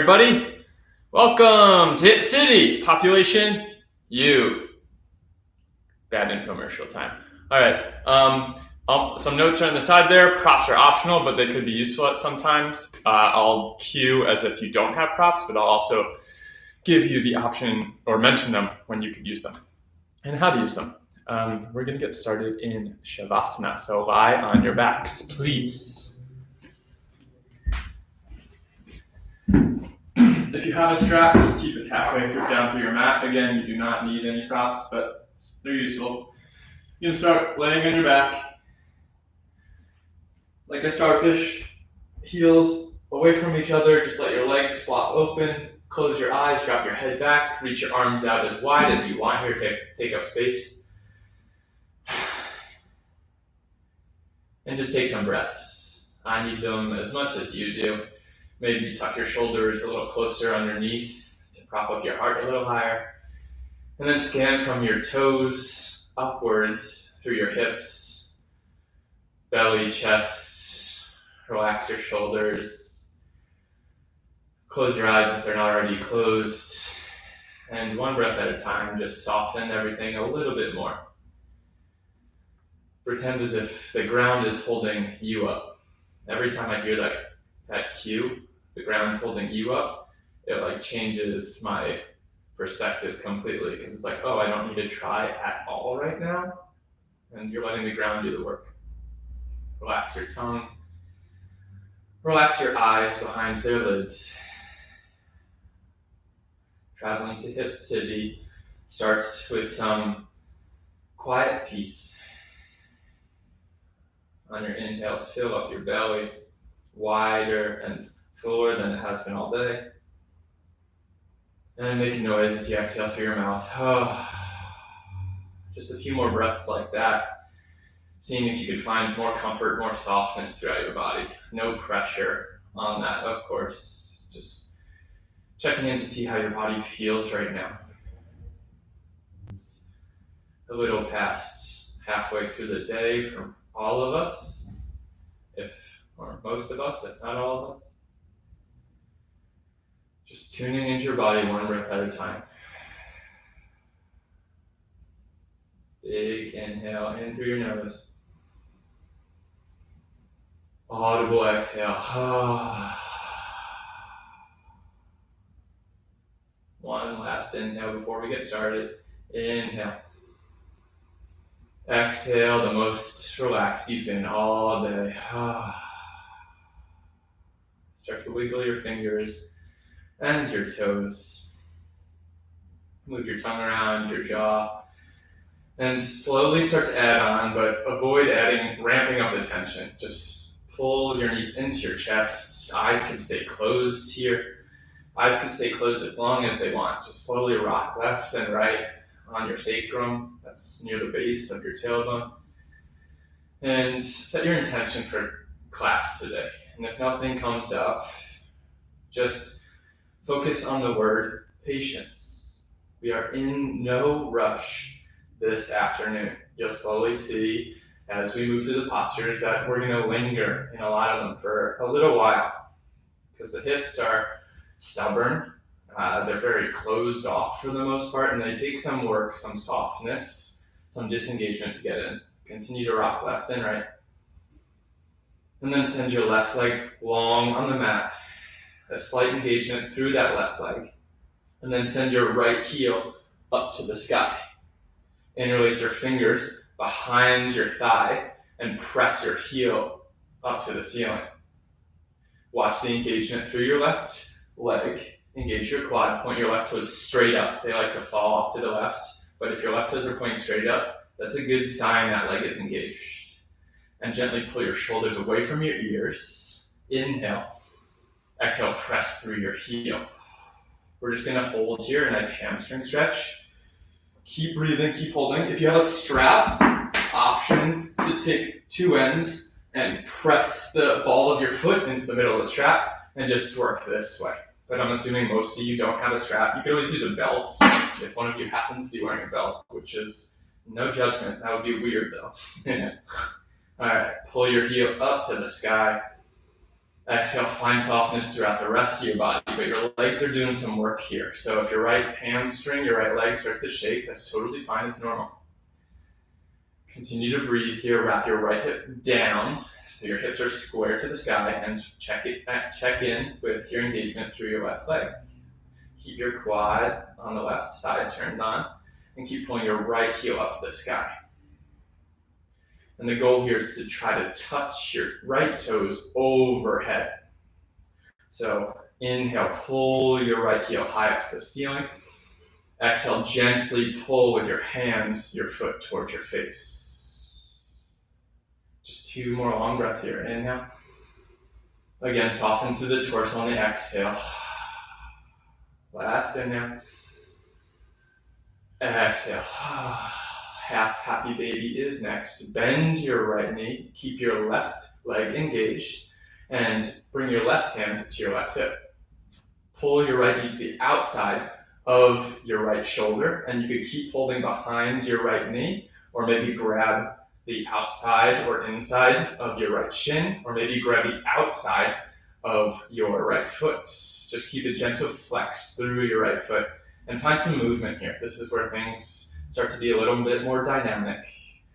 everybody. Welcome to Hip City. Population U. Bad infomercial time. All right. Some notes are on the side there. Props are optional, but they could be useful at sometimes. I'll cue as if you don't have props, but I'll also give you the option or mention them when you could use them and how to use them. We're going to get started in Shavasana. So lie on your backs, please. If you have a strap, just keep it halfway down through your mat. Again, you do not need any props, but they're useful. You can start laying on your back like a starfish, heels away from each other. Just let your legs flop open. Close your eyes, drop your head back, reach your arms out as wide as you want here to take up space. And just take some breaths. I need them as much as you do. Maybe tuck your shoulders a little closer underneath to prop up your heart a little higher. And then scan from your toes upwards through your hips, belly, chest. Relax your shoulders. Close your eyes if they're not already closed. And one breath at a time, just soften everything a little bit more. Pretend as if the ground is holding you up. Every time I hear that cue, the ground holding you up, it changes my perspective completely, because it's oh, I don't need to try at all right now, and you're letting the ground do the work. Relax your tongue, relax your eyes behind their lids. Traveling to Hip City starts with some quiet peace. On your inhales, fill up your belly wider and fuller than it has been all day. And make a noise as you exhale through your mouth. Oh, just a few more breaths like that. Seeing if you could find more comfort, more softness throughout your body. No pressure on that, of course. Just checking in to see how your body feels right now. It's a little past halfway through the day for all of us, or most of us, if not all of us. Just tuning into your body one breath at a time. Big inhale in through your nose. Audible exhale. One last inhale before we get started. Inhale. Exhale, the most relaxed you've been all day. Start to wiggle your fingers and your toes. Move your tongue around your jaw. And slowly start to add on, but avoid ramping up the tension. Just pull your knees into your chest. Eyes can stay closed here. Eyes can stay closed as long as they want. Just slowly rock left and right on your sacrum. That's near the base of your tailbone. And set your intention for class today. And if nothing comes up, just focus on the word patience. We are in no rush this afternoon. You'll slowly see as we move through the postures that we're going to linger in a lot of them for a little while, because the hips are stubborn. They're very closed off for the most part, and they take some work, some softness, some disengagement to get in. Continue to rock left and right. And then send your left leg long on the mat. A slight engagement through that left leg. And then send your right heel up to the sky. Interlace your fingers behind your thigh and press your heel up to the ceiling. Watch the engagement through your left leg. Engage your quad. Point your left toes straight up. They like to fall off to the left, but if your left toes are pointing straight up, that's a good sign that leg is engaged. And gently pull your shoulders away from your ears. Inhale. Exhale, press through your heel. We're just going to hold here, a nice hamstring stretch. Keep breathing, keep holding. If you have a strap, option to take two ends and press the ball of your foot into the middle of the strap and just work this way. But I'm assuming most of you don't have a strap. You could always use a belt if one of you happens to be wearing a belt, which is no judgment. That would be weird though. All right, pull your heel up to the sky. Exhale, find softness throughout the rest of your body, but your legs are doing some work here. So if your right hamstring, your right leg starts to shake, that's totally fine, it's normal. Continue to breathe here, wrap your right hip down, so your hips are square to the sky, and check in with your engagement through your left leg. Keep your quad on the left side turned on, and keep pulling your right heel up to the sky. And the goal here is to try to touch your right toes overhead. So inhale, pull your right heel high up to the ceiling. Exhale, gently pull with your hands your foot towards your face. Just 2 more long breaths here. Inhale. Again, soften through the torso on the exhale. Last inhale. Exhale. Half happy baby is next. Bend your right knee. Keep your left leg engaged. And bring your left hand to your left hip. Pull your right knee to the outside of your right shoulder. And you could keep holding behind your right knee. Or maybe grab the outside or inside of your right shin. Or maybe grab the outside of your right foot. Just keep a gentle flex through your right foot. And find some movement here. This is where things start to be a little bit more dynamic.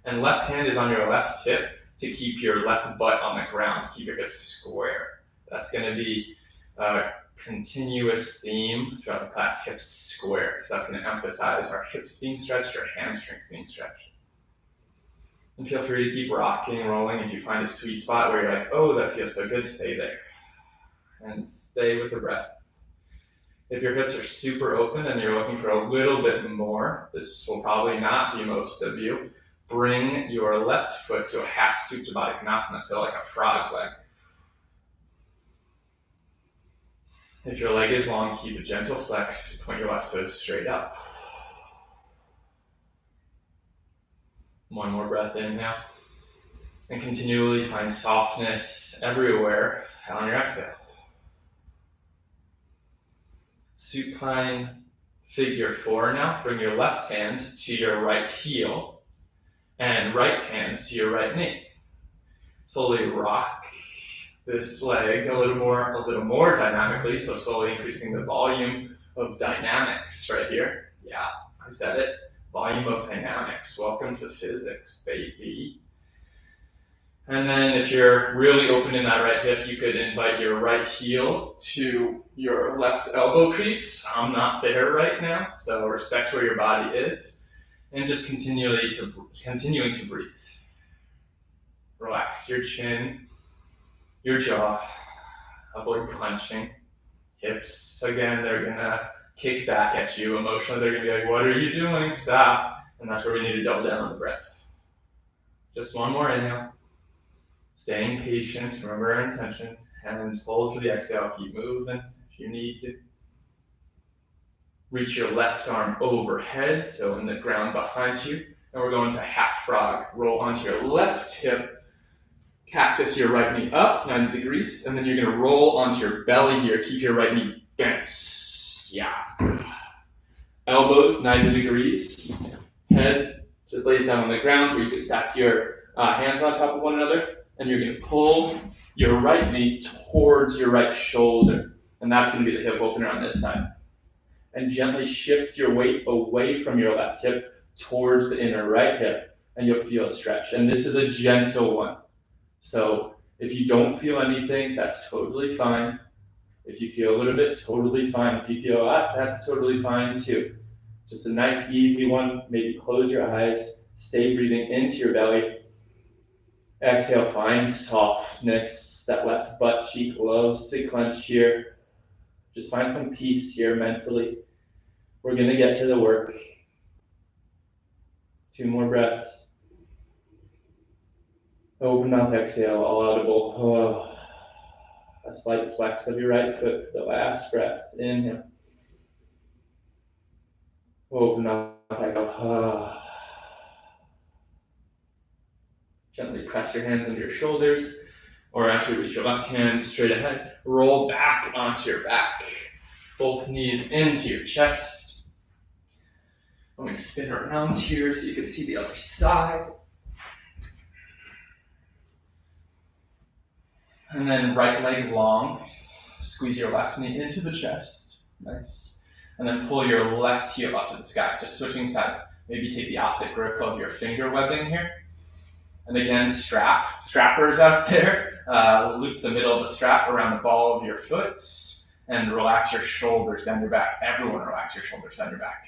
And left hand is on your left hip to keep your left butt on the ground, to keep your hips square. That's going to be a continuous theme throughout the class, hips square, because that's going to emphasize our hips being stretched, our hamstrings being stretched. And feel free to keep rocking, rolling. If you find a sweet spot where you're like, oh, that feels so good, stay there. And stay with the breath. If your hips are super open and you're looking for a little bit more, this will probably not be most of you. Bring your left foot to a half Supta Baddha Konasana, so like a frog leg. If your leg is long, keep a gentle flex, point your left foot straight up. One more breath, inhale. And continually find softness everywhere on your exhale. Supine figure 4 now. Bring your left hand to your right heel and right hand to your right knee. Slowly rock this leg a little more dynamically, so slowly increasing the volume of dynamics right here. Yeah, I said it. Volume of dynamics. Welcome to physics, baby. And then if you're really open in that right hip, you could invite your right heel to your left elbow crease. I'm not there right now, so respect where your body is. And just continuing to breathe. Relax your chin, your jaw, avoid clenching. Hips, again, they're gonna kick back at you emotionally. They're gonna be like, what are you doing? Stop. And that's where we need to double down on the breath. Just one more inhale. Staying patient, remember our intention, and hold for the exhale. Keep moving if you need to. Reach your left arm overhead, so in the ground behind you. And we're going to half frog. Roll onto your left hip. Cactus your right knee up, 90 degrees. And then you're going to roll onto your belly here. Keep your right knee bent. Yeah. Elbows, 90 degrees. Head just lays down on the ground where you can stack your hands on top of one another. And you're going to pull your right knee towards your right shoulder. And that's going to be the hip opener on this side. And gently shift your weight away from your left hip towards the inner right hip. And you'll feel a stretch. And this is a gentle one. So if you don't feel anything, that's totally fine. If you feel a little bit, totally fine. If you feel a lot, that's totally fine too. Just a nice, easy one. Maybe close your eyes. Stay breathing into your belly. Exhale, find softness. That left butt cheek loves to clench here. Just find some peace here mentally. We're going to get to the work. 2 more breaths. Open mouth, exhale, all audible. Oh. A slight flex of your right foot for the last breath. Inhale. Open mouth, exhale. Oh. Gently press your hands under your shoulders, or actually reach your left hand straight ahead. Roll back onto your back. Both knees into your chest. I'm going to spin around here so you can see the other side. And then right leg long. Squeeze your left knee into the chest. Nice. And then pull your left heel up to the sky. Just switching sides. Maybe take the opposite grip of your finger webbing here. And again, strappers out there. Loop the middle of the strap around the ball of your foot. And relax your shoulders down your back. Everyone relax your shoulders down your back.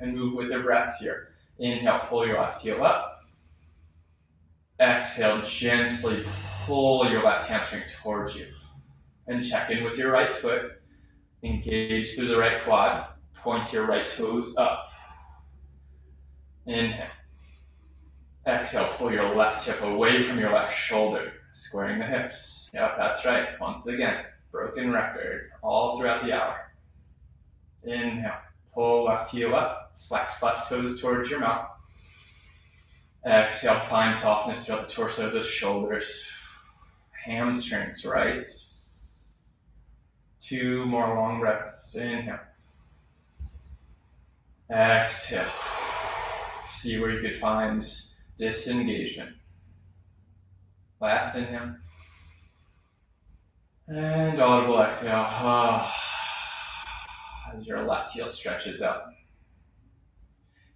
And move with your breath here. Inhale, pull your left heel up. Exhale, gently pull your left hamstring towards you. And check in with your right foot. Engage through the right quad. Point your right toes up. Inhale. Exhale, pull your left hip away from your left shoulder. Squaring the hips. Yep, that's right. Once again, broken record all throughout the hour. Inhale. Pull left heel up. Flex left toes towards your mouth. Exhale, find softness throughout the torso, the shoulders. Hamstrings, right? 2 more long breaths. Inhale. Exhale. See where you could find disengagement. Last inhale. And audible exhale. As your left heel stretches out.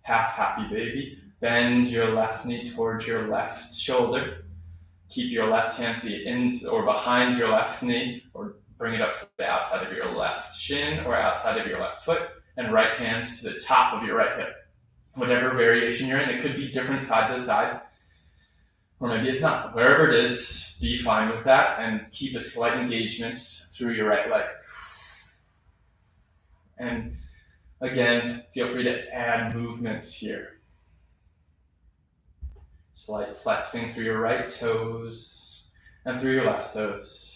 Half happy baby. Bend your left knee towards your left shoulder. Keep your left hand to the end or behind your left knee, or bring it up to the outside of your left shin or outside of your left foot, and right hand to the top of your right hip. Whatever variation you're in, it could be different side to side, or maybe it's not. Wherever it is, be fine with that and keep a slight engagement through your right leg. And again, feel free to add movements here. Slight flexing through your right toes and through your left toes.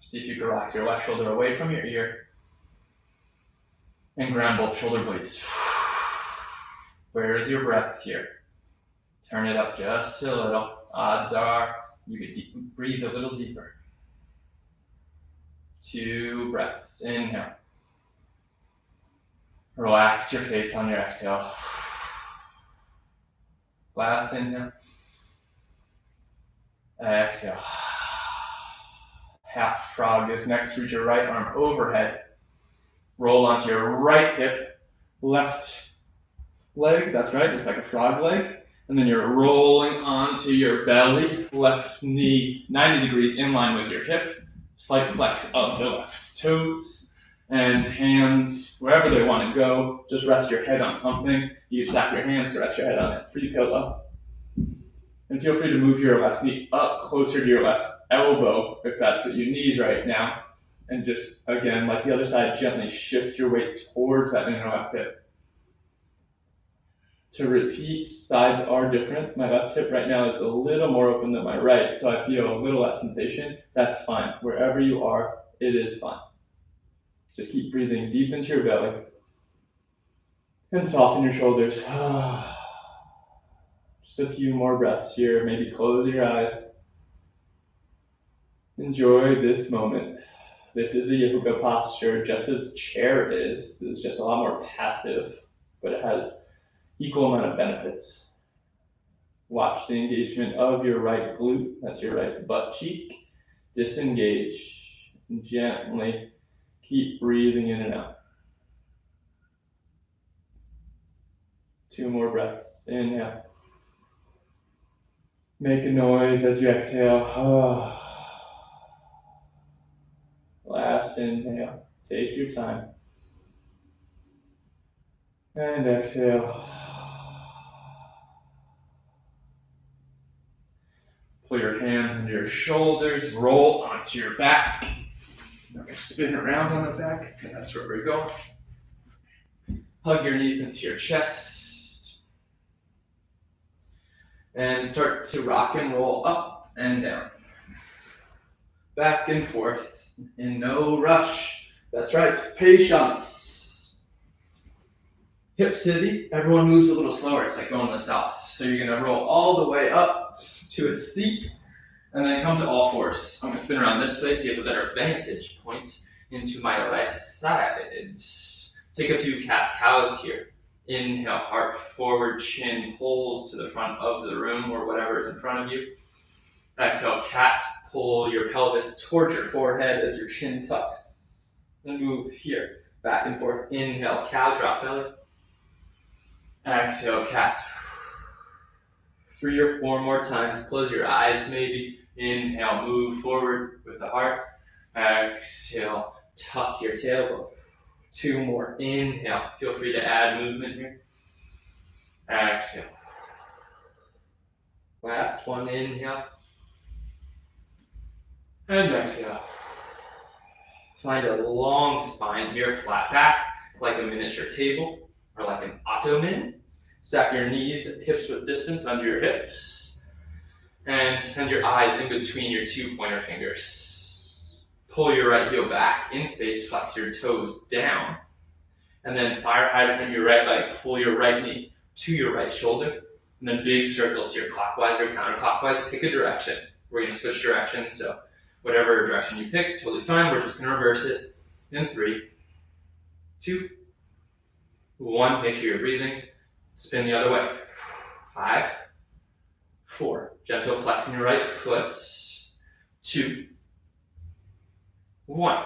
See if you can relax your left shoulder away from your ear and ground both shoulder blades. Where is your breath here? Turn it up just a little. Odds are you could breathe a little deeper. 2 breaths. Inhale. Relax your face on your exhale. Last inhale. Exhale. Half frog is next. Reach your right arm overhead. Roll onto your right hip. Left leg, that's right, just like a frog leg. And then you're rolling onto your belly. Left knee 90 degrees in line with your hip. Slight flex of the left toes. And hands wherever they want to go. Just rest your head on something. You stack your hands to rest your head on it. Free pillow. And feel free to move your left knee up closer to your left elbow if that's what you need right now. And just, again, like the other side, gently shift your weight towards that inner left hip. To repeat, sides are different. My left hip right now is a little more open than my right, so I feel a little less sensation. That's fine. Wherever you are, it is fine. Just keep breathing deep into your belly and soften your shoulders. Just a few more breaths here. Maybe close your eyes. Enjoy this moment. This is a yoga posture, just as chair is. It's just a lot more passive, but it has equal amount of benefits. Watch the engagement of your right glute. That's your right butt cheek. Disengage. Gently keep breathing in and out. 2 more breaths. Inhale. Make a noise as you exhale. Last inhale. Take your time. And exhale. Pull your hands into your shoulders. Roll onto your back. I'm going to spin around on the back because that's where we're going. Hug your knees into your chest. And start to rock and roll up and down. Back and forth in no rush. That's right, patience. Hip City, everyone moves a little slower. It's like going to the south. So you're going to roll all the way up to a seat. And then come to all fours. I'm going to spin around this way so you have a better vantage point into my right side. Take a few cat-cows here. Inhale, heart forward, chin pulls to the front of the room or whatever is in front of you. Exhale, cat. Pull your pelvis towards your forehead as your chin tucks. And move here, back and forth. Inhale, cow, drop belly. Exhale, cat. 3 or 4 more times. Close your eyes maybe. Inhale, move forward with the heart. Exhale, tuck your tailbone. 2 more. Inhale. Feel free to add movement here. Exhale. Last one. Inhale. And exhale. Find a long spine here, flat back, like a miniature table or like an ottoman. Stack your knees, hips with distance under your hips. And send your eyes in between your 2 pointer fingers. Pull your right heel back in space, flex your toes down. And then fire hydrant your right leg, pull your right knee to your right shoulder. And then big circles here, clockwise or counterclockwise. Pick a direction. We're going to switch directions, so whatever direction you pick, totally fine. We're just going to reverse it in 3, 2, 1. Make sure you're breathing. Spin the other way. 5, 4. Gentle flex in your right foot. 2, 1.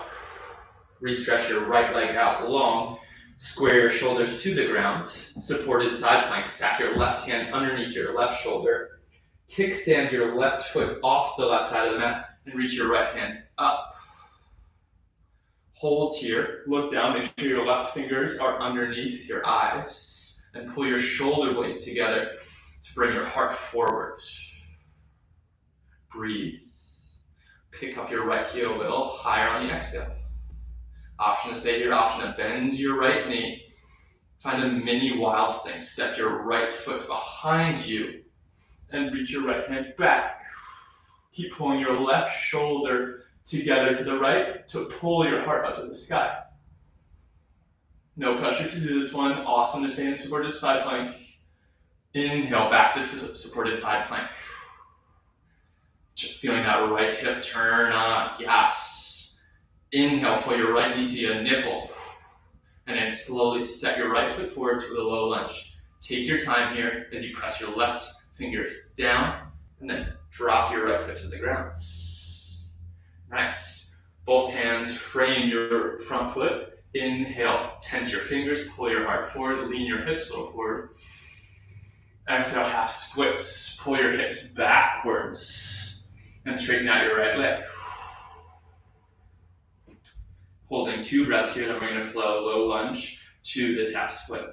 Restretch your right leg out long. Square your shoulders to the ground. Supported side plank. Stack your left hand underneath your left shoulder. Kickstand your left foot off the left side of the mat and reach your right hand up. Hold here. Look down. Make sure your left fingers are underneath your eyes. And pull your shoulder blades together to bring your heart forward. Breathe. Pick up your right heel a little higher on the exhale. Option to stay here, option to bend your right knee. Find a mini wild thing. Step your right foot behind you and reach your right hand back. Keep pulling your left shoulder together to the right to pull your heart up to the sky. No pressure to do this one. Awesome to stay in supported side plank. Inhale, back to supported side plank. Just feeling that right hip turn on. Yes. Inhale, pull your right knee to your nipple. And then slowly step your right foot forward to the low lunge. Take your time here as you press your left fingers down and then drop your right foot to the ground. Nice. Both hands frame your front foot. Inhale, tense your fingers, pull your heart forward, lean your hips a little forward. Exhale, half splits, pull your hips backwards and straighten out your right leg. Holding 2 breaths here, then we're going to flow low lunge to this half split.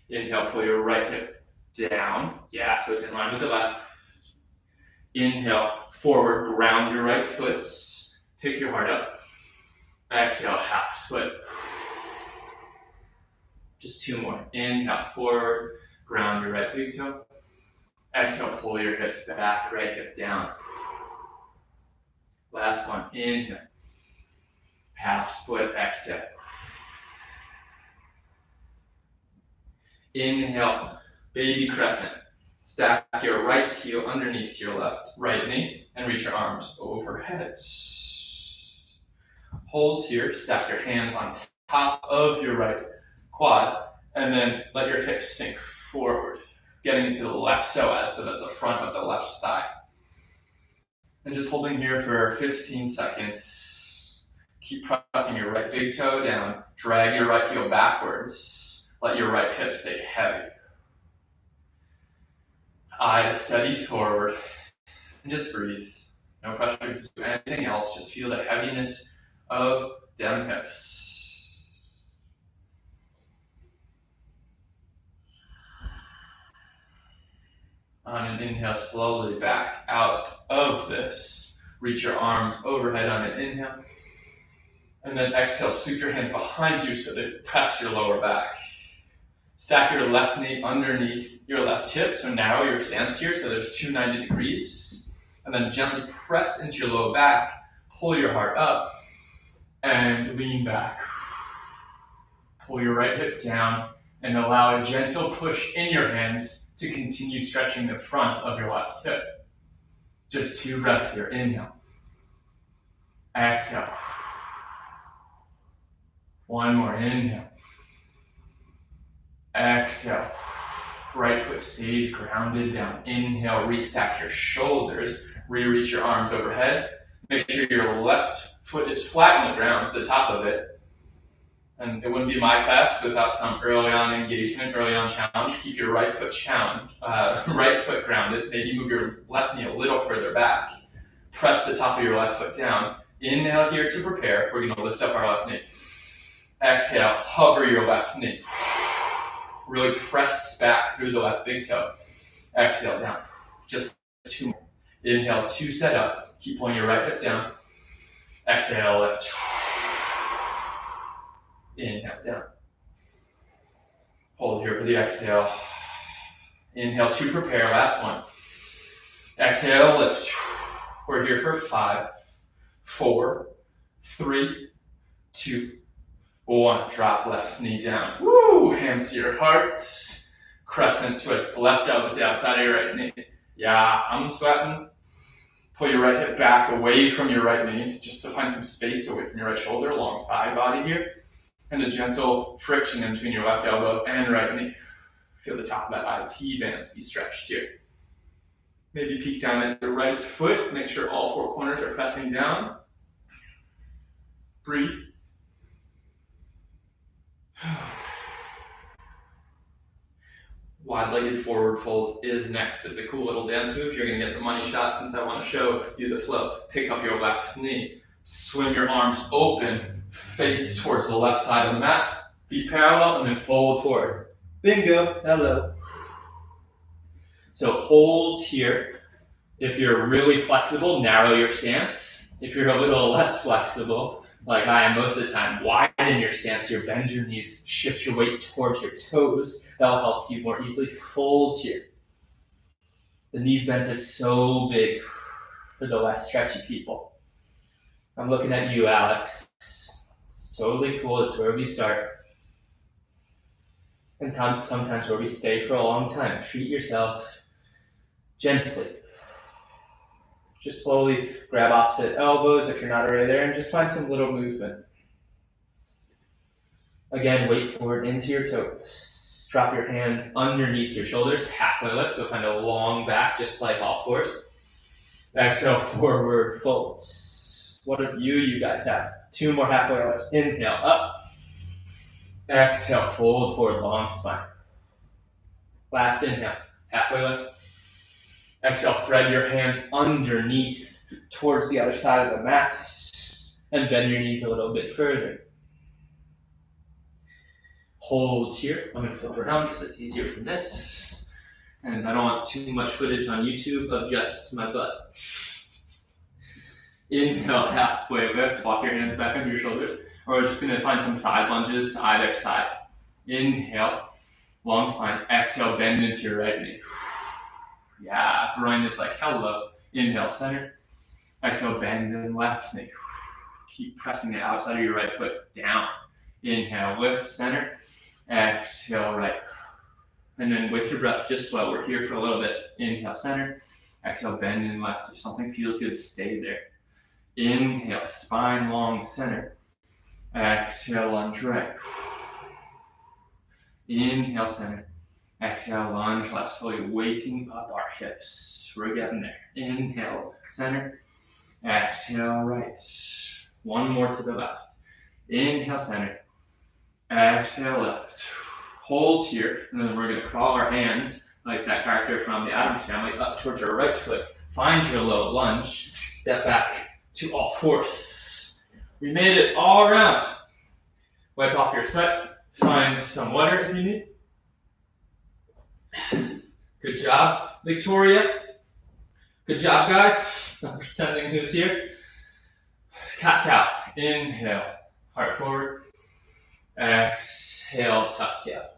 Inhale, pull your right hip down. Yeah, so it's in line with the left. Inhale, forward, ground your right foot. Pick your heart up. Exhale, half split. Just 2 more. Inhale, forward, ground your right big toe. Exhale, pull your hips back, right hip down. Last one. Inhale. Half split, exhale. Inhale, baby crescent. Stack your right heel underneath your right knee and reach your arms overhead. Hold here, stack your hands on top of your right quad, and then let your hips sink forward, getting to the left psoas, so that's the front of the left thigh. And just holding here for 15 seconds. Keep pressing your right big toe down, drag your right heel backwards, let your right hip stay heavy. Eyes steady forward, and just breathe. No pressure to do anything else, just feel the heaviness of them hips. On an inhale, slowly back out of this. Reach your arms overhead on an inhale. And then exhale, sweep your hands behind you so they press your lower back. Stack your left knee underneath your left hip, so narrow your stance here, so there's 290 degrees. And then gently press into your low back, pull your heart up, and lean back. Pull your right hip down, and allow a gentle push in your hands to continue stretching the front of your left hip. Just 2 breaths here. Inhale. Exhale. 1 more. Inhale. Exhale. Right foot stays grounded down. Inhale, restack your shoulders, re-reach your arms overhead. Make sure your left foot is flat on the ground to the top of it. And it wouldn't be my class without some early on engagement, early on challenge. Keep your right foot grounded. Maybe move your left knee a little further back. Press the top of your left foot down. Inhale here to prepare. We're going to lift up our left knee. Exhale, hover your left knee. Really press back through the left big toe. Exhale down. Just 2 more. Inhale, 2 set up. Keep pulling your right hip down. Exhale, lift. Inhale, down. Hold here for the exhale. Inhale to prepare, last one. Exhale, lift. We're here for 5, 4, 3, 2, 1. Drop left knee down. Woo! Hands to your heart. Crescent twist. Left elbow to the outside of your right knee. Yeah, I'm sweating. Pull your right hip back away from your right knee just to find some space away from your right shoulder along side body here. And a gentle friction in between your left elbow and right knee. Feel the top of that IT band be stretched here. Maybe peek down at your right foot. Make sure all 4 corners are pressing down. Breathe. Wide-legged forward fold is next. It's a cool little dance move. You're going to get the money shot since I want to show you the flow. Pick up your left knee. Swim your arms open. Face towards the left side of the mat. Feet parallel and then fold forward. Bingo. Hello. So hold here. If you're really flexible, narrow your stance. If you're a little less flexible, like I am most of the time, widen your stance here. Bend your knees. Shift your weight towards your toes. That'll help you more easily fold here. The knees bend is so big for the less stretchy people. I'm looking at you, Alex. It's totally cool. It's where we start. And sometimes where we stay for a long time. Treat yourself gently. Just slowly grab opposite elbows if you're not already there and just find some little movement. Again, weight forward into your toes. Drop your hands underneath your shoulders, halfway lift, so find a long back, just like all fours. Exhale, forward folds. What a view you guys have. 2 more halfway lifts. Inhale, up. Exhale, fold forward, long spine. Last inhale, halfway lift. Exhale, thread your hands underneath towards the other side of the mat and bend your knees a little bit further. Hold here. I'm going to flip around because it's easier from this. And I don't want too much footage on YouTube of just my butt. Inhale, halfway lift. Walk your hands back under your shoulders. Or we're just going to find some side lunges to either side. Inhale, long spine. Exhale, bend into your right knee. Yeah, groin is like hello. Inhale, center. Exhale, bend in left knee. Keep pressing the outside of your right foot down. Inhale, lift, center. Exhale, right. And then with your breath, just slow. We're here for a little bit. Inhale, center. Exhale, bend in left. If something feels good, stay there. Inhale, spine long, center. Exhale, lunge right. Inhale, center. Exhale, lunge left. Slowly waking up our hips. We're getting there. Inhale, center. Exhale, right. 1 more to the left. Inhale, center. Exhale, left. Hold here, and then we're going to crawl our hands, like that character from the Addams Family, up towards your right foot. Find your low lunge. Step back to all fours. We made it all around. Wipe off your sweat. Find some water if you need. Good job, Victoria. Good job, guys. I'm pretending who's here. Cat-cow. Inhale. Heart forward. Exhale, tuck tail.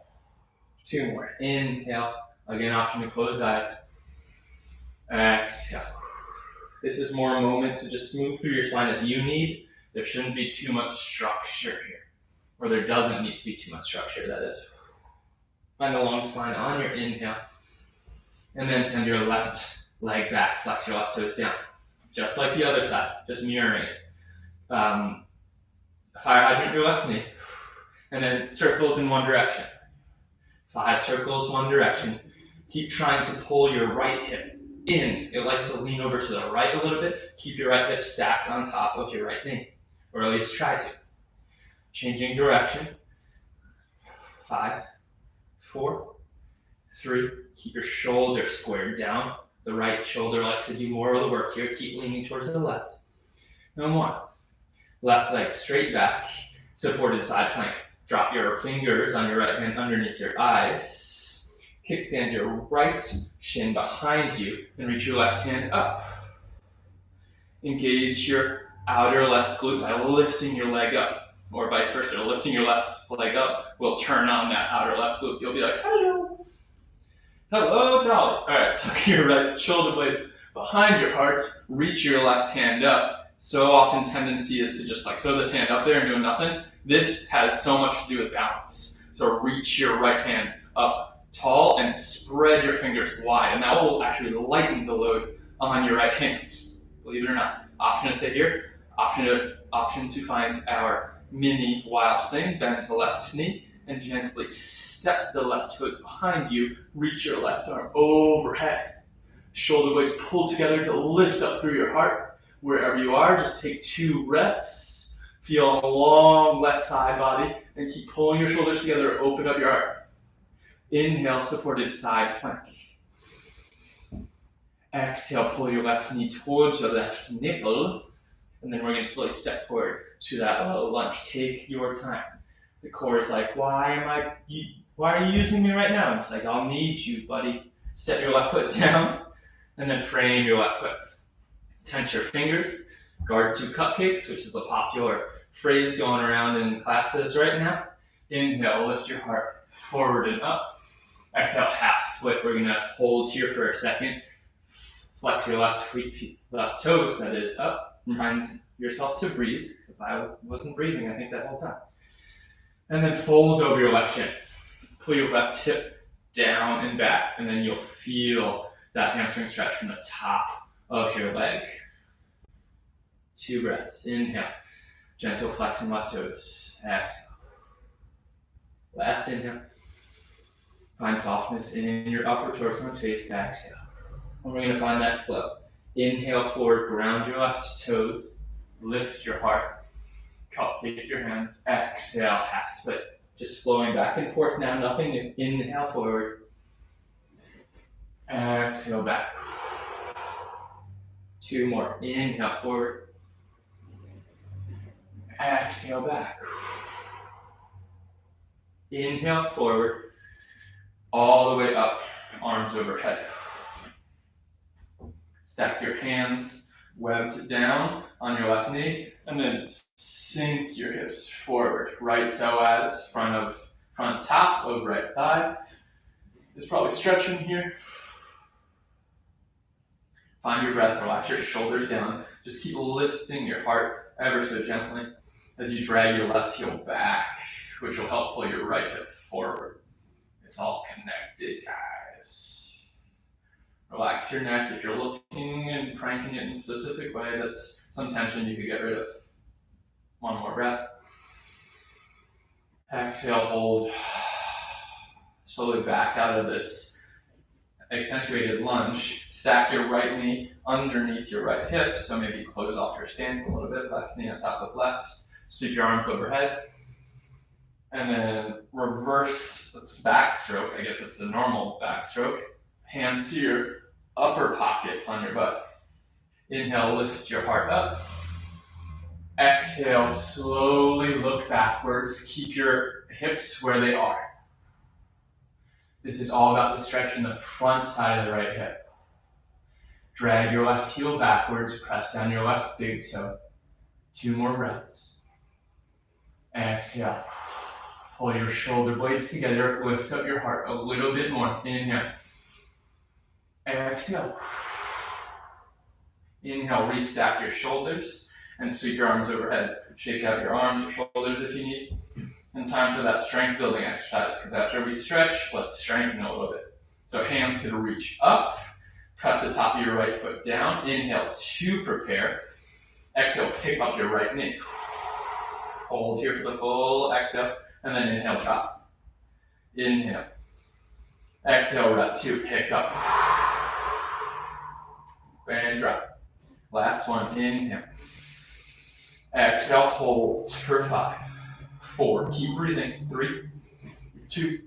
2 more. Inhale. Again, option to close eyes. Exhale. This is more a moment to just move through your spine as you need. There shouldn't be too much structure here. Or there doesn't need to be too much structure, that is. Find a long spine on your inhale. And then send your left leg back. Flex your left toes down. Just like the other side. Just mirroring it. Fire hydrant your left knee. And then circles in one direction. 5 circles, one direction. Keep trying to pull your right hip in. It likes to lean over to the right a little bit. Keep your right hip stacked on top of your right knee, or at least try to. Changing direction. 5, 4, 3. Keep your shoulder squared down. The right shoulder likes to do more of the work here. Keep leaning towards the left. And 1. Left leg straight back, supported side plank. Drop your fingers on your right hand underneath your eyes. Kickstand your right shin behind you and reach your left hand up. Engage your outer left glute by lifting your leg up, or vice versa. Lifting your left leg up will turn on that outer left glute. You'll be like, hello. Hello, Dolly. All right, tuck your right shoulder blade behind your heart. Reach your left hand up. So often tendency is to just like throw this hand up there and do nothing. This has so much to do with balance. So reach your right hand up tall and spread your fingers wide, and that will actually lighten the load on your right hand. Believe it or not. Option to stay here. Option to find our mini wild thing. Bend to left knee and gently step the left toes behind you. Reach your left arm overhead. Shoulder blades pull together to lift up through your heart. Wherever you are, just take 2 breaths. Feel a long left side body and keep pulling your shoulders together. Open up your heart. Inhale, supported side plank. Exhale, pull your left knee towards your left nipple. And then we're going to slowly step forward to that lunge. Take your time. The core is like, why are you using me right now? And it's like, I'll need you, buddy. Step your left foot down and then frame your left foot. Tense your fingers. Guard 2 cupcakes, which is a popular phrase going around in classes right now. Inhale, lift your heart forward and up. Exhale, half split. We're going to hold here for a second. Flex your left toes, that is, up. Remind yourself to breathe, because I wasn't breathing, I think, that whole time. And then fold over your left shin. Pull your left hip down and back, and then you'll feel that hamstring stretch from the top of your leg. 2 breaths. Inhale. Gentle flexing left toes. Exhale. Last inhale. Find softness in your upper torso and face. Exhale. And we're going to find that flow. Inhale forward. Ground your left toes. Lift your heart. Cupcake your hands. Exhale. Half split. Just flowing back and forth now. Nothing new. Inhale forward. Exhale back. 2 more. Inhale forward. Exhale back. Inhale forward. All the way up. Arms overhead. Stack your hands webbed down on your left knee, and then sink your hips forward. Right psoas, front top of right thigh. It's probably stretching here. Find your breath, relax your shoulders down. Just keep lifting your heart ever so gently as you drag your left heel back, which will help pull your right hip forward. It's all connected, guys. Relax your neck. If you're looking and cranking it in a specific way, that's some tension you could get rid of. 1 more breath. Exhale, hold. Slowly back out of this accentuated lunge. Stack your right knee underneath your right hip, so maybe close off your stance a little bit. Left knee on top of left. Sweep your arms overhead. And then reverse backstroke. I guess it's the normal backstroke. Hands to your upper pockets on your butt. Inhale, lift your heart up. Exhale, slowly look backwards. Keep your hips where they are. This is all about the stretch in the front side of the right hip. Drag your left heel backwards, press down your left big toe. 2 more breaths. Exhale. Pull your shoulder blades together, lift up your heart a little bit more. Inhale. Exhale. Inhale, restack your shoulders and sweep your arms overhead. Shake out your arms or shoulders if you need. And time for that strength building exercise, because after we stretch, let's strengthen a little bit. So hands can reach up, press the top of your right foot down. Inhale to prepare. Exhale, pick up your right knee. Hold here for the full exhale, and then inhale, drop. Inhale. Exhale, rep 2, pick up. And drop. Last one, inhale. Exhale, hold for 5, 4, keep breathing, 3, 2,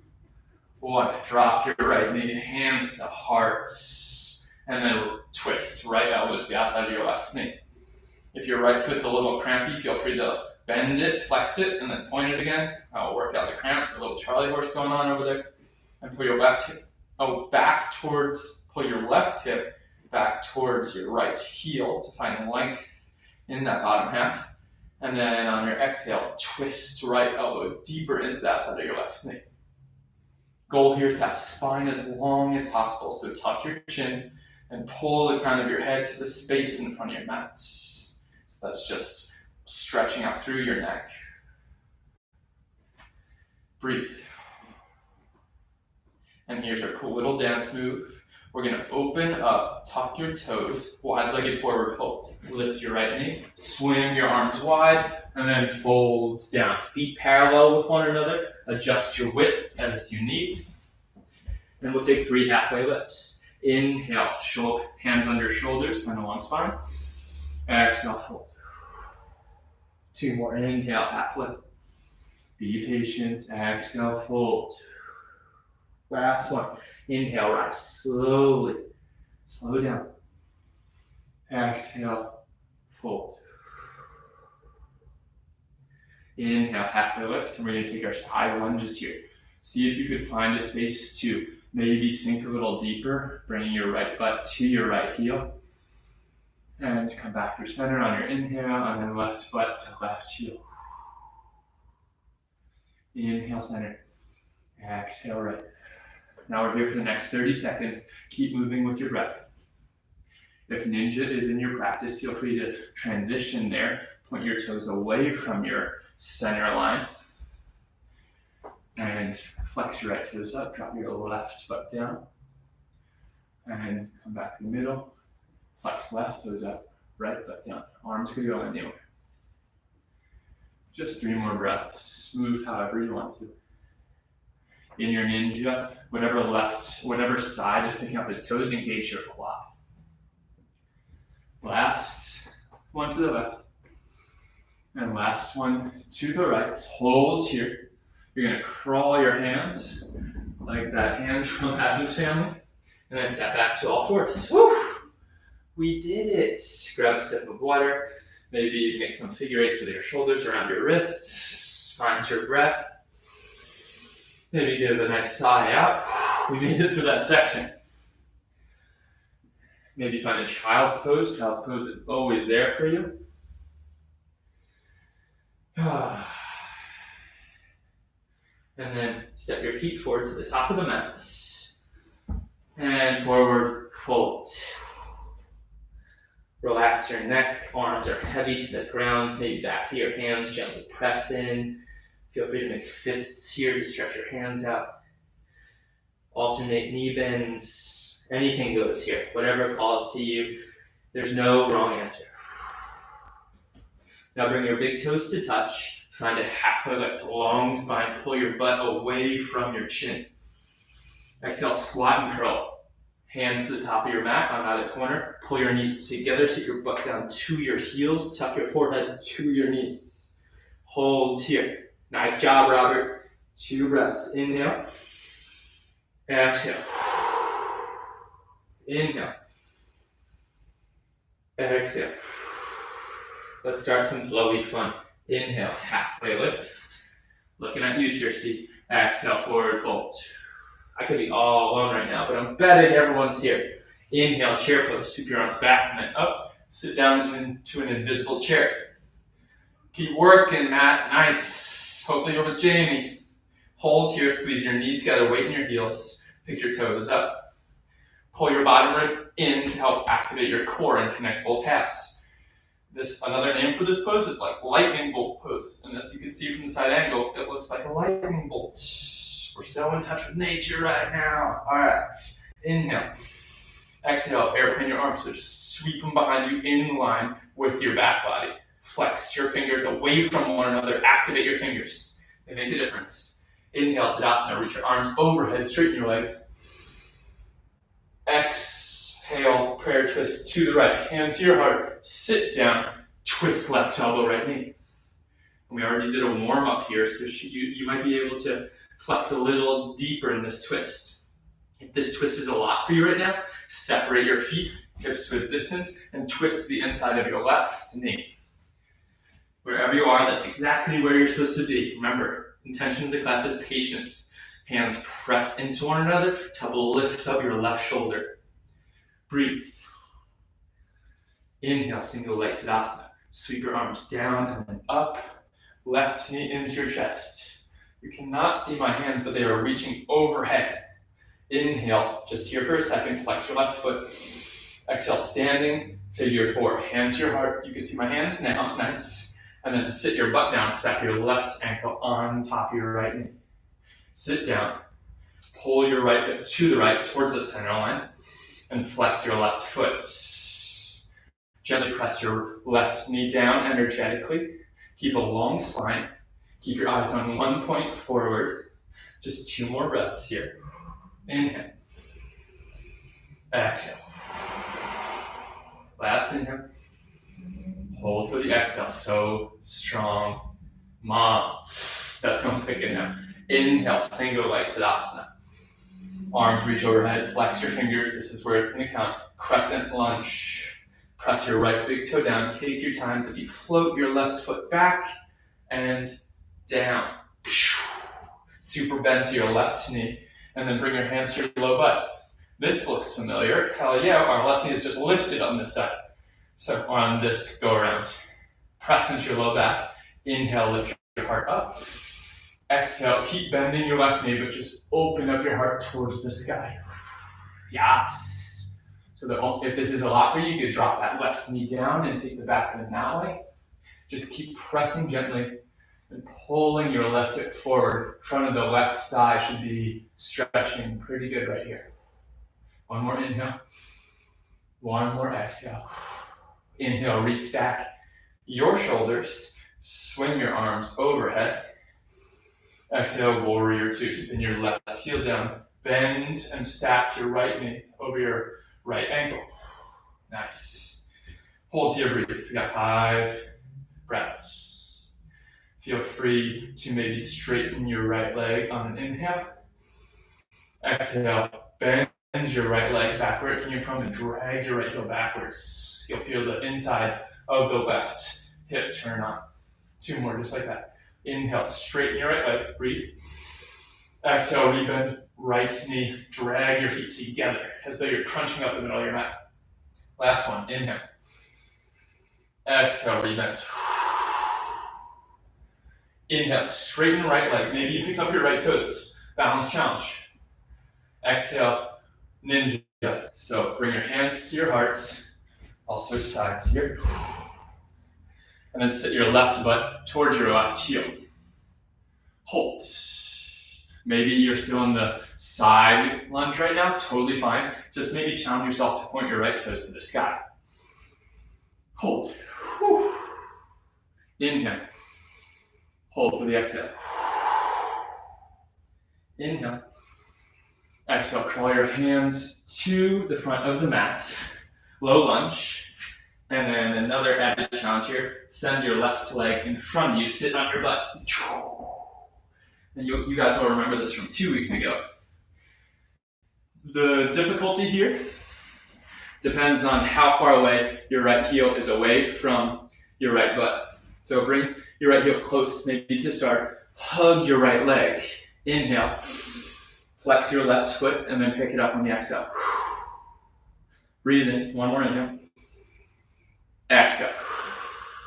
1. Drop your right knee, hands to hearts, and then twist. Right elbow to the outside of your left knee. If your right foot's a little crampy, feel free to bend it, flex it, and then point it again. I'll work out the cramp, a little Charlie horse going on over there. And pull your left hip pull your left hip back towards your right heel to find length in that bottom half. And then on your exhale, twist right elbow deeper into the outside of your left knee. Goal here is to have spine as long as possible. So tuck your chin and pull the crown of your head to the space in front of your mat. So that's just stretching out through your neck. Breathe. And here's our cool little dance move. We're gonna open up, tuck your toes, wide-legged forward fold. Lift your right knee, swing your arms wide, and then fold down. Feet parallel with one another. Adjust your width as you need. And we'll take 3 halfway lifts. Inhale, hands under shoulders, find a long spine. Exhale, fold. 2 more, inhale, half lift. Be patient, exhale, fold. Last one. Inhale, rise slowly. Slow down. Exhale, fold. Inhale, halfway lift, and we're going to take our side lunges here. See if you could find a space to maybe sink a little deeper, bringing your right butt to your right heel. And come back through center on your inhale, and then left butt to left heel. Inhale, center. Exhale, right. Now we're here for the next 30 seconds. Keep moving with your breath. If ninja is in your practice, feel free to transition there. Point your toes away from your center line. And flex your right toes up. Drop your left butt down. And come back to the middle. Flex left toes up. Right butt down. Arms could go anywhere. Just 3 more breaths. Move however you want to. In your ninja, whatever side is picking up his toes, engage your quad. Last one to the left. And last one to the right. Hold here. You're gonna crawl your hands like that hand from Addams Family. And then step back to all fours. Woo! We did it. Grab a sip of water. Maybe make some figure eights with your shoulders around your wrists. Find your breath. Maybe give a nice sigh out. We made it through that section. Maybe find a child's pose. Child's pose is always there for you. And then step your feet forward to the top of the mat. And forward fold. Relax your neck. Arms are heavy to the ground. Maybe back to your hands. Gently press in. Feel free to make fists here to stretch your hands out. Alternate knee bends. Anything goes here. Whatever calls to you. There's no wrong answer. Now bring your big toes to touch. Find a halfway lift, long spine. Pull your butt away from your chin. Exhale, squat and curl. Hands to the top of your mat on either corner. Pull your knees together, sit your butt down to your heels. Tuck your forehead to your knees. Hold here. Nice job, Robert. 2 breaths. Inhale. Exhale. Inhale. Exhale. Let's start some flowy fun. Inhale, halfway lift. Looking at you, Kirsty. Exhale, forward fold. I could be all alone right now, but I'm betting everyone's here. Inhale, chair pose. Scoop your arms back and then up. Sit down into an invisible chair. Keep working, Matt. Nice. Hopefully you're with Jamie. Hold here, squeeze your knees together, weight in your heels. Pick your toes up. Pull your bottom ribs in to help activate your core and connect both halves. Another name for this pose is like lightning bolt pose. And as you can see from the side angle, it looks like a lightning bolt. We're so in touch with nature right now. All right, inhale. Exhale, airplane your arms, so just sweep them behind you in line with your back body. Flex your fingers away from one another, activate your fingers. They make a difference. Inhale, Tadasana, reach your arms overhead, straighten your legs. Exhale, prayer twist to the right. Hands to your heart. Sit down. Twist left elbow, right knee. We already did a warm up here, so you might be able to flex a little deeper in this twist. If this twist is a lot for you right now, separate your feet, hips to a distance, and twist the inside of your left knee. Wherever you are, that's exactly where you're supposed to be. Remember, intention of the class is patience. Hands press into one another to lift up your left shoulder. Breathe. Inhale, single leg Tadasana. Sweep your arms down and then up. Left knee into your chest. You cannot see my hands, but they are reaching overhead. Inhale, just here for a second, flex your left foot. Exhale, standing, figure four. Hands to your heart. You can see my hands now, nice. And then sit your butt down, stack your left ankle on top of your right knee. Sit down, pull your right hip to the right towards the center line, and flex your left foot. Gently press your left knee down energetically. Keep a long spine. Keep your eyes on 1 point forward. Just 2 more breaths here. Inhale. Exhale. Last inhale. Hold for the exhale. So strong. Mom. That's what I'm picking now. Inhale, single leg Tadasana. Arms reach overhead. Flex your fingers. This is where it's going to count. Crescent lunge. Press your right big toe down. Take your time as you float your left foot back and down. Super bend to your left knee. And then bring your hands to your low butt. This looks familiar. Hell yeah, our left knee is just lifted on this side. So on this go around. Press into your low back. Inhale, lift your heart up. Exhale, keep bending your left knee, but just open up your heart towards the sky. Yes. So that if this is a lot for you, you can drop that left knee down and take the back bend that way. Just keep pressing gently and pulling your left hip forward. Front of the left thigh should be stretching pretty good right here. One more inhale. One more exhale. Inhale, restack your shoulders. Swing your arms overhead. Exhale, warrior two. Spin your left heel down. Bend and stack your right knee over your right ankle. Nice. Hold to your breath. We got 5 breaths. Feel free to maybe straighten your right leg on an inhale. Exhale, bend your right leg back where it came from and drag your right heel backwards. You'll feel the inside of the left hip turn on. 2 more, just like that. Inhale, straighten your right leg, breathe. Exhale, rebend right knee, drag your feet together as though you're crunching up the middle of your mat. Last one, inhale. Exhale, rebend. Inhale, straighten right leg. Maybe you pick up your right toes. Balance challenge. Exhale, ninja. So bring your hands to your heart. I'll switch sides here. And then sit your left butt towards your left heel. Hold. Maybe you're still in the side lunge right now, totally fine. Just maybe challenge yourself to point your right toes to the sky. Hold. Whew. Inhale. Hold for the exhale. Inhale. Exhale, crawl your hands to the front of the mat. Low lunge. And then another added challenge here. Send your left leg in front of you. Sit on your butt. And you guys will remember this from 2 weeks ago. The difficulty here depends on how far away your right heel is away from your right butt. So bring your right heel close, maybe to start. Hug your right leg. Inhale. Flex your left foot and then pick it up on the exhale. Breathe in. 1 more inhale. Exhale.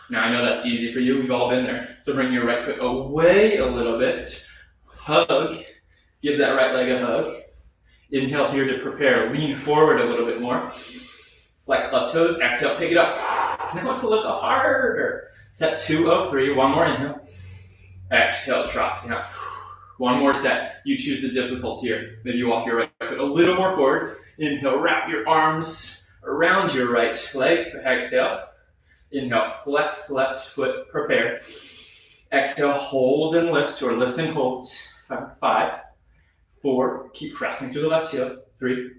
Now I know that's easy for you. We've all been there. So bring your right foot away a little bit. Hug. Give that right leg a hug. Inhale here to prepare. Lean forward a little bit more. Flex left toes. Exhale, pick it up. Now it's a little harder. Set 2 of 3. 1 more inhale. Exhale, drop down. 1 more set. You choose the difficulty here. Maybe you walk your right foot a little more forward. Inhale, wrap your arms around your right leg. Exhale. Inhale, flex left foot, prepare. Exhale, hold and lift, or lift and hold. 5, 4, keep pressing through the left heel. 3,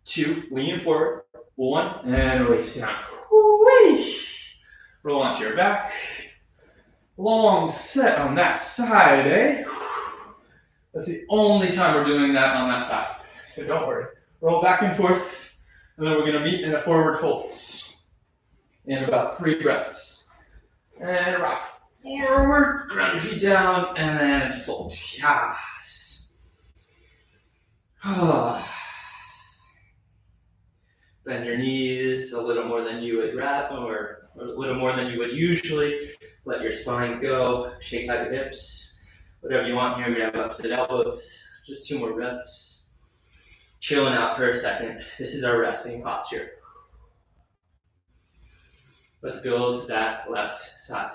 2, lean forward. 1, and release down. Woo-wee. Roll onto your back. Long set on that side, eh? That's the only time we're doing that on that side. So don't worry. Roll back and forth, and then we're going to meet in a forward fold in about 3 breaths. And rock forward, ground your feet down, and then fold. Yes. Bend your knees a little more than you would or a little more than you would usually. Let your spine go. Shake out your hips. Whatever you want here, grab up to the elbows. Just 2 more breaths. Chilling out for a second. This is our resting posture. Let's go to that left side.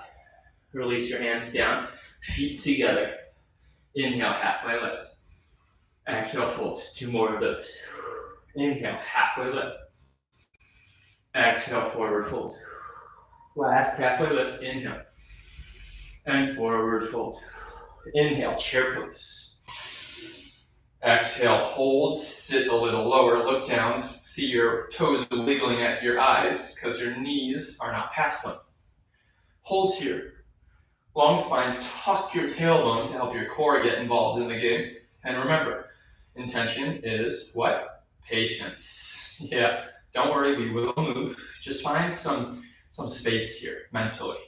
Release your hands down, feet together. Inhale, halfway lift. Exhale, fold. 2 more of those. Inhale, halfway lift. Exhale, forward fold. Last halfway lift, inhale. And forward fold. Inhale, chair pose. Exhale, hold, sit a little lower, look down, see your toes wiggling at your eyes because your knees are not past them. Hold here. Long spine, tuck your tailbone to help your core get involved in the game. And remember, intention is what? Patience. Yeah, don't worry, we will move. Just find some space here mentally.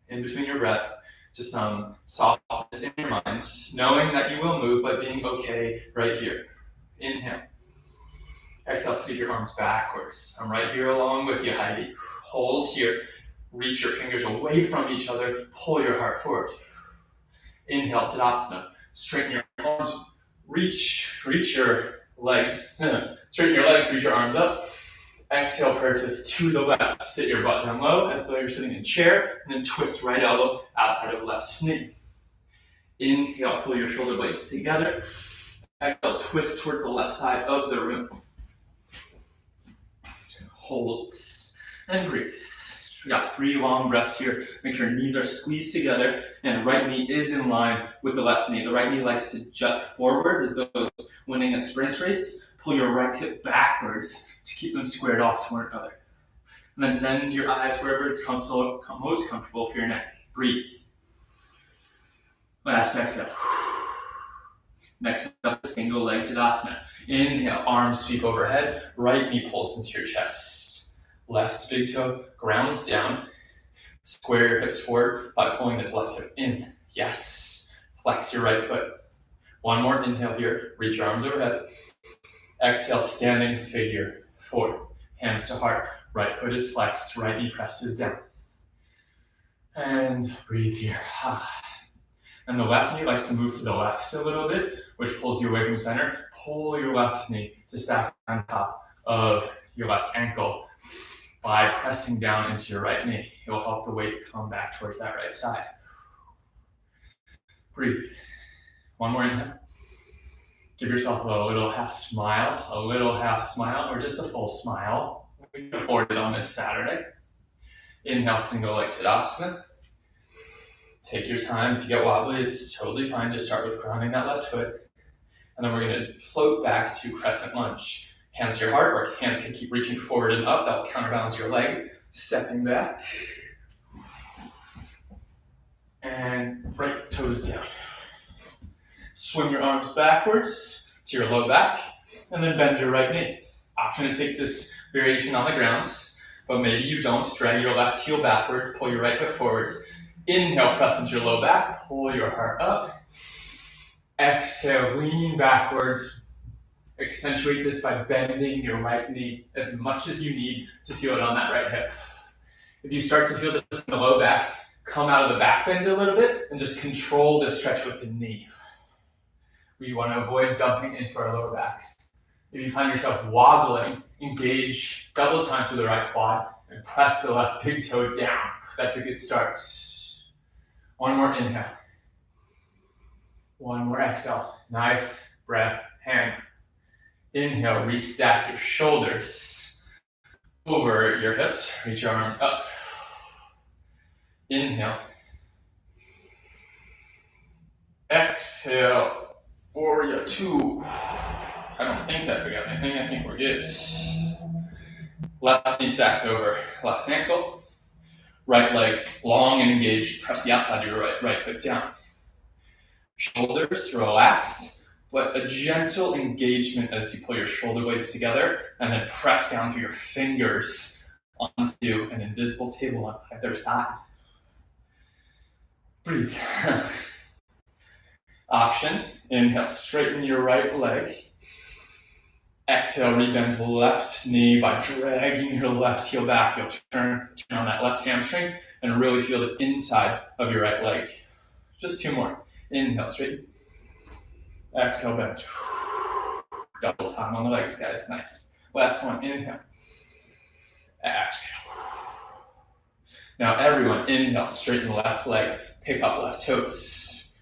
In between your breath, just some softness in your mind, knowing that you will move, but being okay right here. Inhale. Exhale, sweep your arms backwards. I'm right here along with you, Heidi. Hold here. Reach your fingers away from each other. Pull your heart forward. Inhale, Tadasana. Straighten your arms. Reach your legs. Straighten your legs, reach your arms up. Exhale, prayer twist to the left. Sit your butt down low as though you're sitting in a chair, and then twist right elbow outside of left knee. Inhale, pull your shoulder blades together. Exhale, twist towards the left side of the room. Hold and breathe. We got 3 long breaths here. Make sure knees are squeezed together and right knee is in line with the left knee. The right knee likes to jut forward as though it's winning a sprint race. Pull your right hip backwards to keep them squared off to one another. And then send your eyes wherever it's most comfortable for your neck. Breathe. Last exhale. Next up, single leg Tadasana. Inhale, arms sweep overhead. Right knee pulls into your chest. Left big toe grounds down. Square your hips forward by pulling this left hip in. Yes. Flex your right foot. 1 more inhale here. Reach your arms overhead. Exhale, standing figure 4. Hands to heart. Right foot is flexed. Right knee presses down. And breathe here. And the left knee likes to move to the left a little bit, which pulls you away from center. Pull your left knee to stack on top of your left ankle by pressing down into your right knee. It'll help the weight come back towards that right side. Breathe. 1 more inhale. Give yourself a little half smile, or just a full smile. We can afford it on this Saturday. Inhale, single leg Tadasana. Take your time. If you get wobbly, it's totally fine. Just start with grounding that left foot. And then we're going to float back to crescent lunge. Hands to your heart, or hands can keep reaching forward and up. That'll counterbalance your leg. Stepping back. And right toes down. Swing your arms backwards to your low back, and then bend your right knee. Option to take this variation on the grounds, but maybe you don't. Drag your left heel backwards, pull your right foot forwards. Inhale, press into your low back, pull your heart up. Exhale, lean backwards. Accentuate this by bending your right knee as much as you need to feel it on that right hip. If you start to feel this in the low back, come out of the back bend a little bit and just control this stretch with the knee. We want to avoid dumping into our lower backs. If you find yourself wobbling, engage double time through the right quad and press the left big toe down. That's a good start. 1 more inhale. 1 more exhale. Nice breath. Hand. Inhale, restack your shoulders over your hips. Reach your arms up. Inhale. Exhale. Warrior 2. I don't think I forgot anything. I think we're good. Left knee stacks over left ankle. Right leg long and engaged. Press the outside of your right foot down. Shoulders relaxed, but a gentle engagement as you pull your shoulder blades together and then press down through your fingers onto an invisible table on either side. Breathe. Option, inhale, straighten your right leg. Exhale, rebend left knee by dragging your left heel back. You'll turn on that left hamstring and really feel the inside of your right leg. Just 2 more. Inhale, straighten. Exhale, bend. Double time on the legs, guys. Nice. Last one, inhale. Exhale. Now everyone, inhale, straighten left leg. Pick up left toes.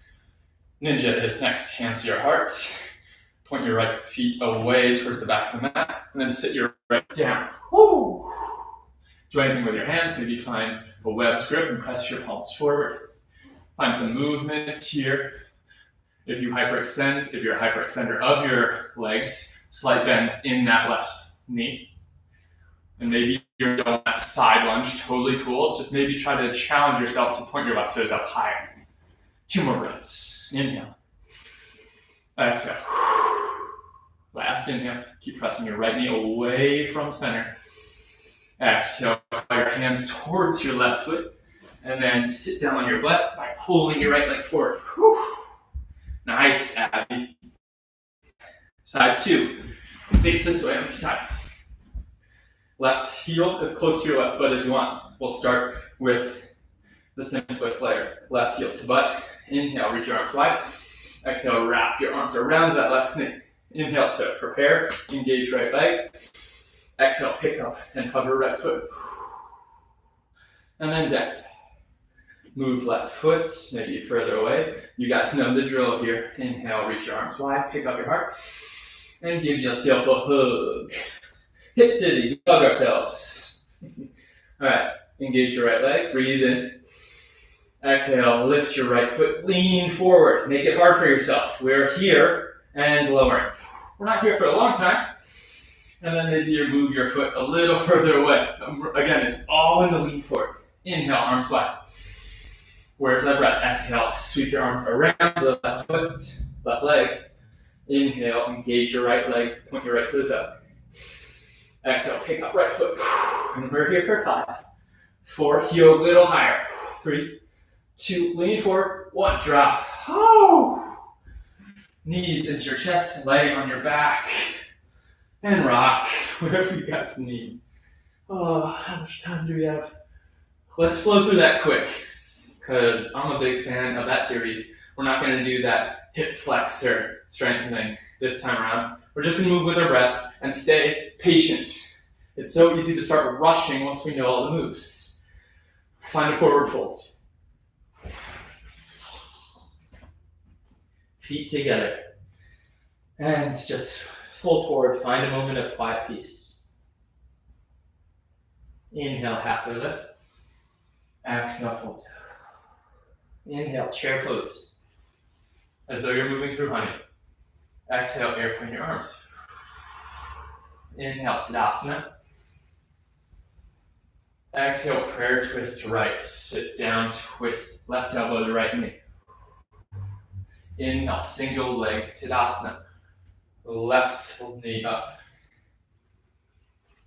Ninja is next. Hands to your heart. Point your right feet away towards the back of the mat, and then sit your right down. Woo! Do anything with your hands. Maybe find a webbed grip and press your palms forward. Find some movement here. If you hyperextend, if you're a hyperextender of your legs, slight bend in that left knee. And maybe you're doing that side lunge, totally cool. Just maybe try to challenge yourself to point your left toes up higher. 2 more breaths. Inhale. Exhale. Last inhale. Keep pressing your right knee away from center. Exhale. Draw your hands towards your left foot. And then sit down on your butt by pulling your right leg forward. Whew. Nice, Abby. Side 2. Face this way on the side. Left heel as close to your left butt as you want. We'll start with the simplest layer. Left heel to butt. Inhale, reach your arms wide. Exhale, wrap your arms around that left knee. Inhale to prepare, engage right leg. Exhale, pick up and hover right foot. And then down. Move left foot, maybe further away. You guys know the drill here. Inhale, reach your arms wide, pick up your heart. And give yourself a hug. Hip city, we hug ourselves. All right, engage your right leg, breathe in. Exhale, lift your right foot, lean forward. Make it hard for yourself. We're here and lowering. We're not here for a long time. And then maybe you move your foot a little further away. Again, it's all in the lean forward. Inhale, arms wide. Where's that breath? Exhale, sweep your arms around the left foot, left leg. Inhale, engage your right leg, point your right toes up. Exhale, pick up right foot. And we're here for 5, 4, heel a little higher. 3, 2, lean forward, 1, drop. Oh! Knees into your chest, lay on your back. And rock, whatever you guys need. Oh, how much time do we have? Let's flow through that quick, because I'm a big fan of that series. We're not going to do that hip flexor strengthening this time around. We're just going to move with our breath and stay patient. It's so easy to start rushing once we know all the moves. Find a forward fold. Feet together. And just fold forward. Find a moment of quiet peace. Inhale, halfway lift. Exhale, fold. Inhale, chair pose. As though you're moving through honey. Exhale, airplane your arms. Inhale, Tadasana. Exhale, prayer twist to right. Sit down, twist left elbow to right knee. Inhale, single leg Tadasana. Left knee up.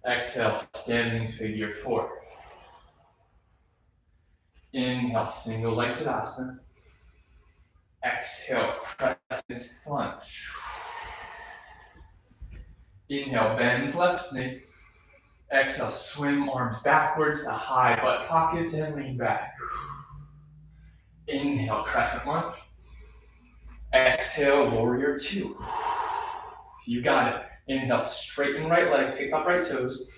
Exhale, standing figure 4. Inhale, single leg Tadasana. Exhale, crescent lunge. Inhale, bend left knee. Exhale, swim arms backwards to high butt pockets and lean back. Inhale, crescent lunge. Exhale, warrior 2. You got it. Inhale, straighten right leg, pick up right toes.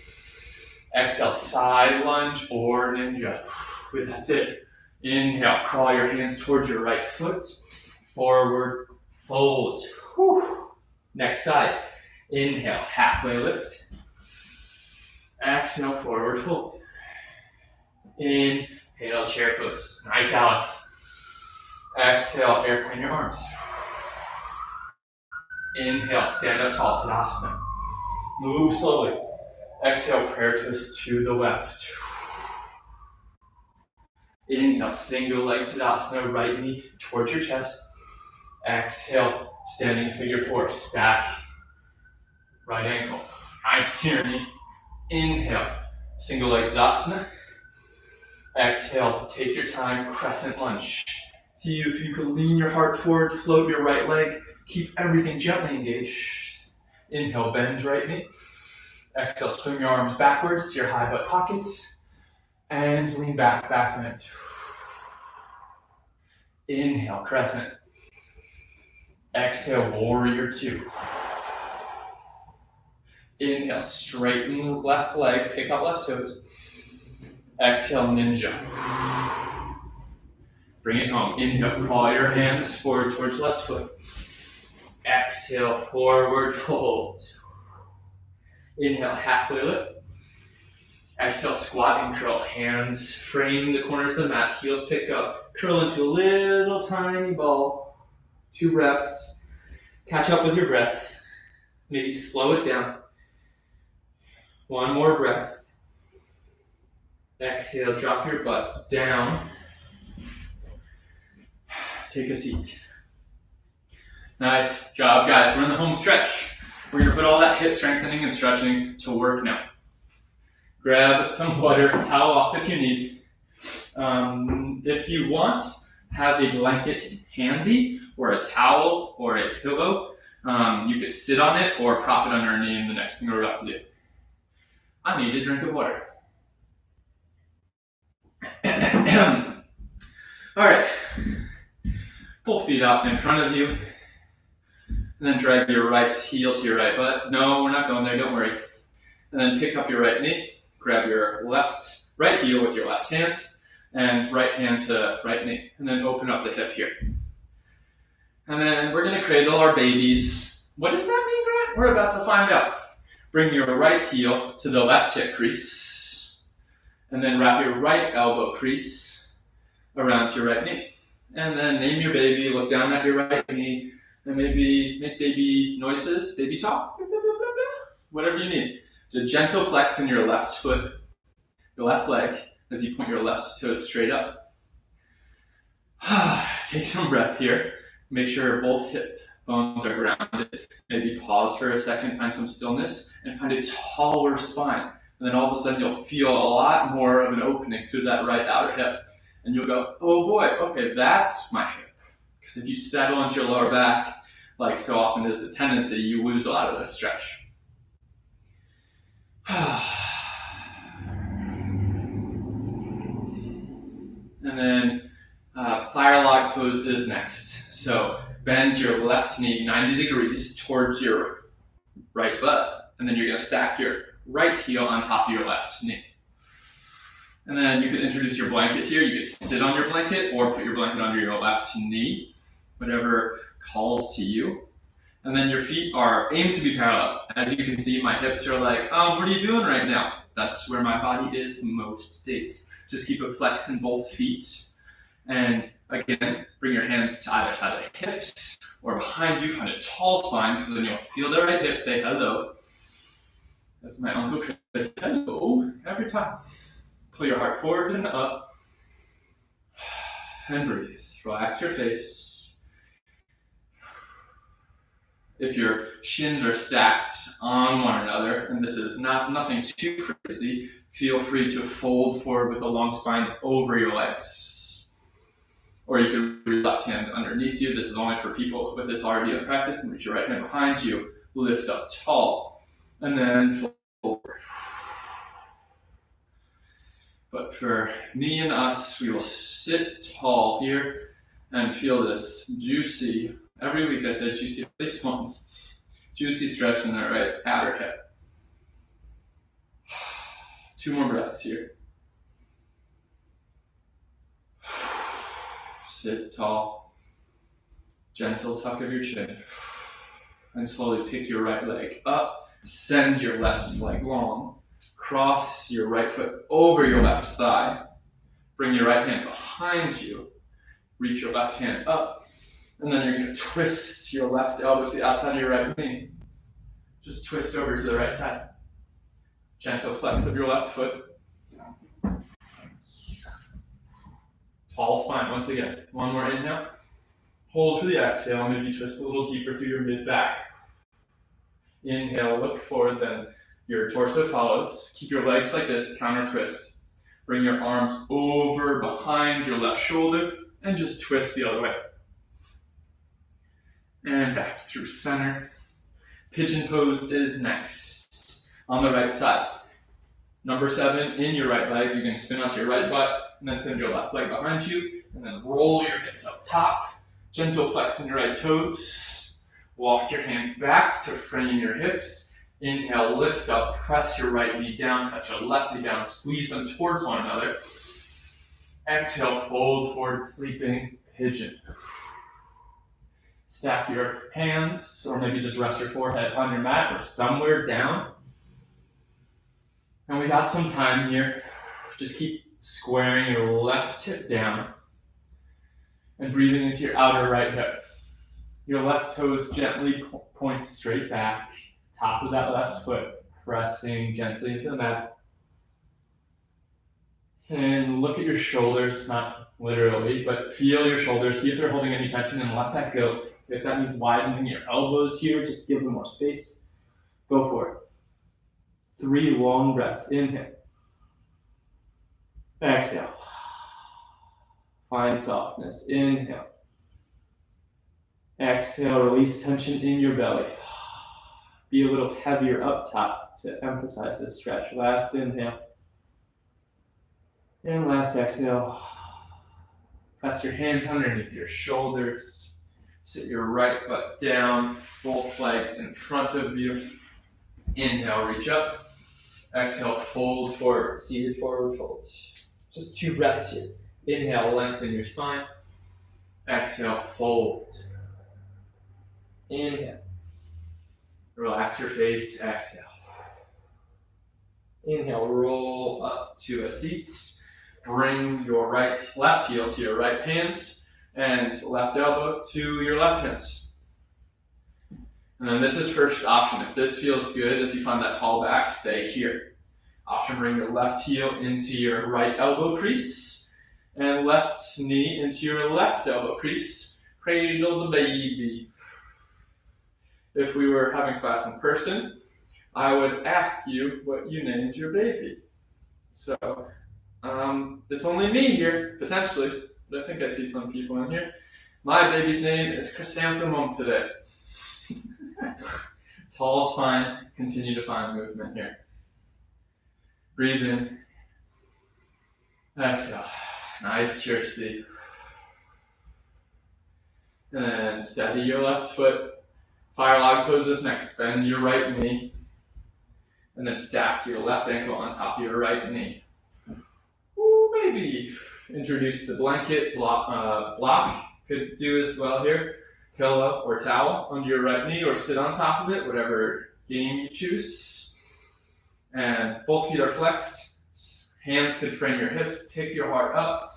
Exhale, side lunge or ninja. That's it. Inhale, crawl your hands towards your right foot. Forward fold. Next side. Inhale, halfway lift. Exhale, forward fold. Inhale, chair pose. Nice, Alex. Exhale, airplane your arms. Inhale, stand up tall, Tadasana. Move slowly. Exhale, prayer twist to the left. Inhale, single leg Tadasana, right knee towards your chest. Exhale, standing figure four, stack right ankle. Nice tyranny. Inhale, single leg Tadasana. Exhale, take your time, crescent lunge. See if you can lean your heart forward, float your right leg, keep everything gently engaged. Inhale, bend right knee. Exhale, swing your arms backwards to your high butt pockets. And lean back bend. Inhale, crescent. Exhale, warrior two. Inhale, straighten left leg, pick up left toes. Exhale, ninja. Bring it home. Inhale, crawl your hands forward towards left foot. Exhale, forward fold. Inhale, halfway lift. Exhale, squat and curl. Hands frame the corners of the mat. Heels pick up. Curl into a little tiny ball. 2 breaths. Catch up with your breath. Maybe slow it down. 1 more breath. Exhale, drop your butt down. Take a seat. Nice job, guys. We're in the home stretch. We're going to put all that hip strengthening and stretching to work now. Grab some water, towel off if you need. If you want, have a blanket handy or a towel or a pillow. You could sit on it or prop it under a knee in the next thing we're about to do. I need a drink of water. All right. Pull feet out in front of you. And then drag your right heel to your right butt. No, we're not going there, don't worry. And then pick up your right knee. Grab your right heel with your left hand. And right hand to right knee. And then open up the hip here. And then we're going to cradle our babies. What does that mean, Grant? We're about to find out. Bring your right heel to the left hip crease. And then wrap your right elbow crease around your right knee. And then name your baby, look down at your right knee, and maybe make baby noises, baby talk, whatever you need. It's a gentle flex in your left foot, your left leg, as you point your left toe straight up. Take some breath here. Make sure both hip bones are grounded. Maybe pause for a second, find some stillness, and find a taller spine. And then all of a sudden you'll feel a lot more of an opening through that right outer hip. And you'll go, oh boy, okay, that's my hip. Because if you settle into your lower back, like so often is the tendency, you lose a lot of the stretch. And then fire log pose is next. So bend your left knee 90 degrees towards your right butt. And then you're going to stack your right heel on top of your left knee. And then you could introduce your blanket here. You could sit on your blanket or put your blanket under your left knee, whatever calls to you. And then your feet are aimed to be parallel. As you can see, my hips are like, what are you doing right now? That's where my body is most days. Just keep a flex in both feet. And again, bring your hands to either side of the hips or behind you. Find a tall spine because then you'll feel the right hip say hello. That's my Uncle Chris. Hello every time. Pull your heart forward and up. And breathe. Relax your face. If your shins are stacked on one another, and this is nothing too crazy, feel free to fold forward with a long spine over your legs. Or you can put your left hand underneath you. This is only for people with this already in practice. And reach your right hand behind you. Lift up tall. And then fold forward. But for me and us, we will sit tall here and feel this juicy, every week I said juicy at least once, juicy stretch in that right outer hip. 2 more breaths here. Sit tall, gentle tuck of your chin, and slowly pick your right leg up, send your left leg long. Cross your right foot over your left thigh. Bring your right hand behind you. Reach your left hand up And then you're going to twist your left elbow to the outside of your right knee. Just twist over to the right side. Gentle flex of your left foot. Tall spine once again. One more inhale. Hold for the exhale. Maybe twist a little deeper through your mid-back. Inhale, look forward, then your torso follows. Keep your legs like this, counter twist. Bring your arms over behind your left shoulder and just twist the other way. And back through center. Pigeon pose is next on the right side. Number 7 in your right leg. You can spin onto your right butt and then send your left leg behind you and then roll your hips up top. Gentle flex in your right toes. Walk your hands back to frame your hips. Inhale, lift up, press your right knee down, press your left knee down, squeeze them towards one another. Exhale, fold forward, sleeping pigeon. Stack your hands, or maybe just rest your forehead on your mat or somewhere down. And we got some time here. Just keep squaring your left hip down and breathing into your outer right hip. Your left toes gently point straight back. Top of that left foot, pressing gently into the mat. And look at your shoulders, not literally, but feel your shoulders. See if they're holding any tension and let that go. If that means widening your elbows here, just give them more space. Go for it. 3 long breaths. Inhale. Exhale. Find softness. Inhale. Exhale, release tension in your belly. Be a little heavier up top to emphasize this stretch. Last inhale. And last exhale. Press your hands underneath your shoulders. Sit your right butt down, both legs in front of you. Inhale, reach up. Exhale, fold forward, seated forward fold. Just 2 breaths here. Inhale, lengthen your spine. Exhale, fold. Inhale. Relax your face, exhale. Inhale, roll up to a seat. Bring your left heel to your right hands and left elbow to your left hands. And then this is first option. If this feels good as you find that tall back, stay here. Option, bring your left heel into your right elbow crease and left knee into your left elbow crease. Cradle the baby. If we were having class in person, I would ask you what you named your baby. So, it's only me here, potentially, but I think I see some people in here. My baby's name is Chrysanthemum today. Tall spine, continue to find movement here. Breathe in. Exhale. Nice Jersey. And then steady your left foot. Fire log pose is next. Bend your right knee. And then stack your left ankle on top of your right knee. Ooh, baby. Introduce the blanket block. Could do as well here. Pillow or towel under your right knee or sit on top of it, whatever game you choose. And both feet are flexed. Hands could frame your hips. Pick your heart up.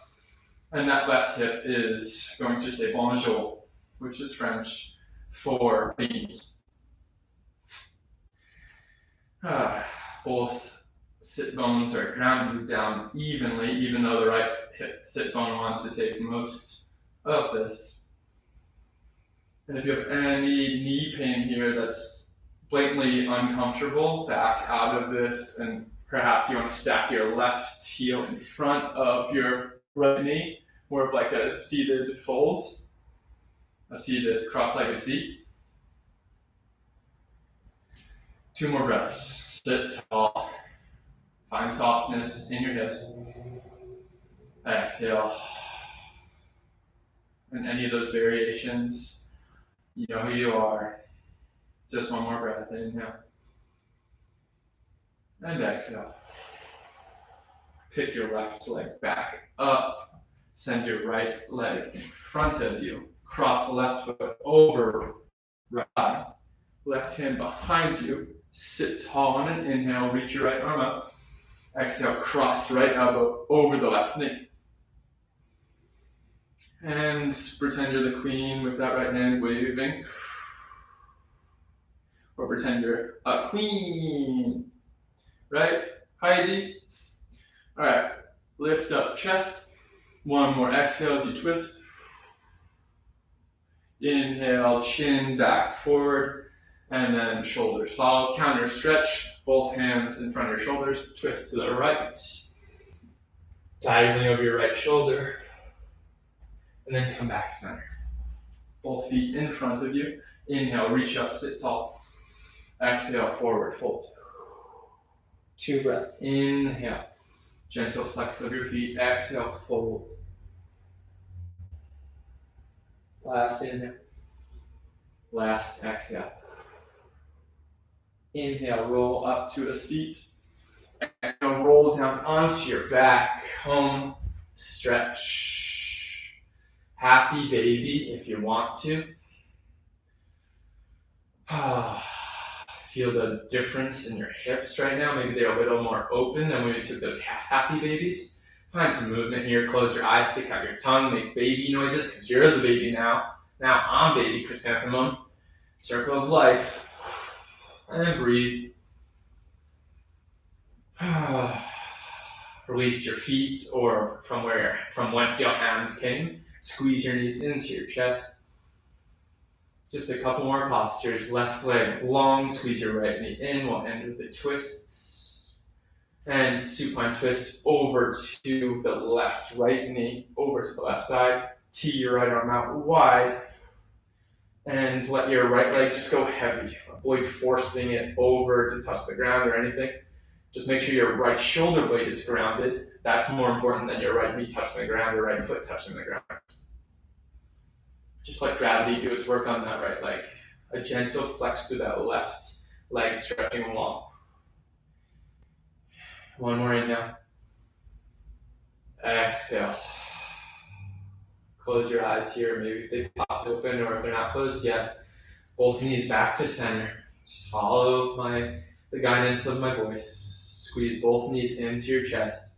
And that left hip is going to say bonjour, which is French for beans. Both sit bones are grounded down evenly, even though the right hip sit bone wants to take most of this. And if you have any knee pain here that's blatantly uncomfortable, back out of this, and perhaps you want to stack your left heel in front of your right knee, more of like a seated fold, a seated cross-legged seat. 2 more breaths. Sit tall. Find softness in your hips. Exhale. And any of those variations, you know who you are. Just 1 more breath. Inhale. And exhale. Pick your left leg back up. Send your right leg in front of you. Cross the left foot over right thigh. Left hand behind you. Sit tall on an inhale. Reach your right arm up. Exhale, cross right elbow over the left knee. And pretend you're the queen with that right hand waving. Or pretend you're a queen. Right? Heidi. Alright. Lift up chest. One more exhale as you twist. Inhale, chin back forward, and then shoulders follow. Counter stretch, both hands in front of your shoulders. Twist to the right. Diagonally over your right shoulder. And then come back center. Both feet in front of you. Inhale, reach up, sit tall. Exhale, forward fold. 2 breaths. Inhale. Gentle flex of your feet. Exhale, fold. Last inhale. Last exhale. Inhale, roll up to a seat. Exhale, roll down onto your back. Home stretch. Happy baby if you want to. Feel the difference in your hips right now. Maybe they're a little more open than when we took those happy babies. Find some movement here. Close your eyes, stick out your tongue, make baby noises because you're the baby now. Now I'm baby chrysanthemum. Circle of life. And then breathe. Release your feet or from whence your hands came. Squeeze your knees into your chest. Just a couple more postures. Left leg long, squeeze your right knee in. We'll end with the twists. And supine twist over to the left. Right knee over to the left side. Tee your right arm out wide. And let your right leg just go heavy. Avoid forcing it over to touch the ground or anything. Just make sure your right shoulder blade is grounded. That's more important than your right knee touching the ground or right foot touching the ground. Just let gravity do its work on that right leg. A gentle flex through that left leg, stretching along. One more inhale. Exhale. Close your eyes here, maybe if they popped open or if they're not closed yet. Both knees back to center. Just follow the guidance of my voice. Squeeze both knees into your chest.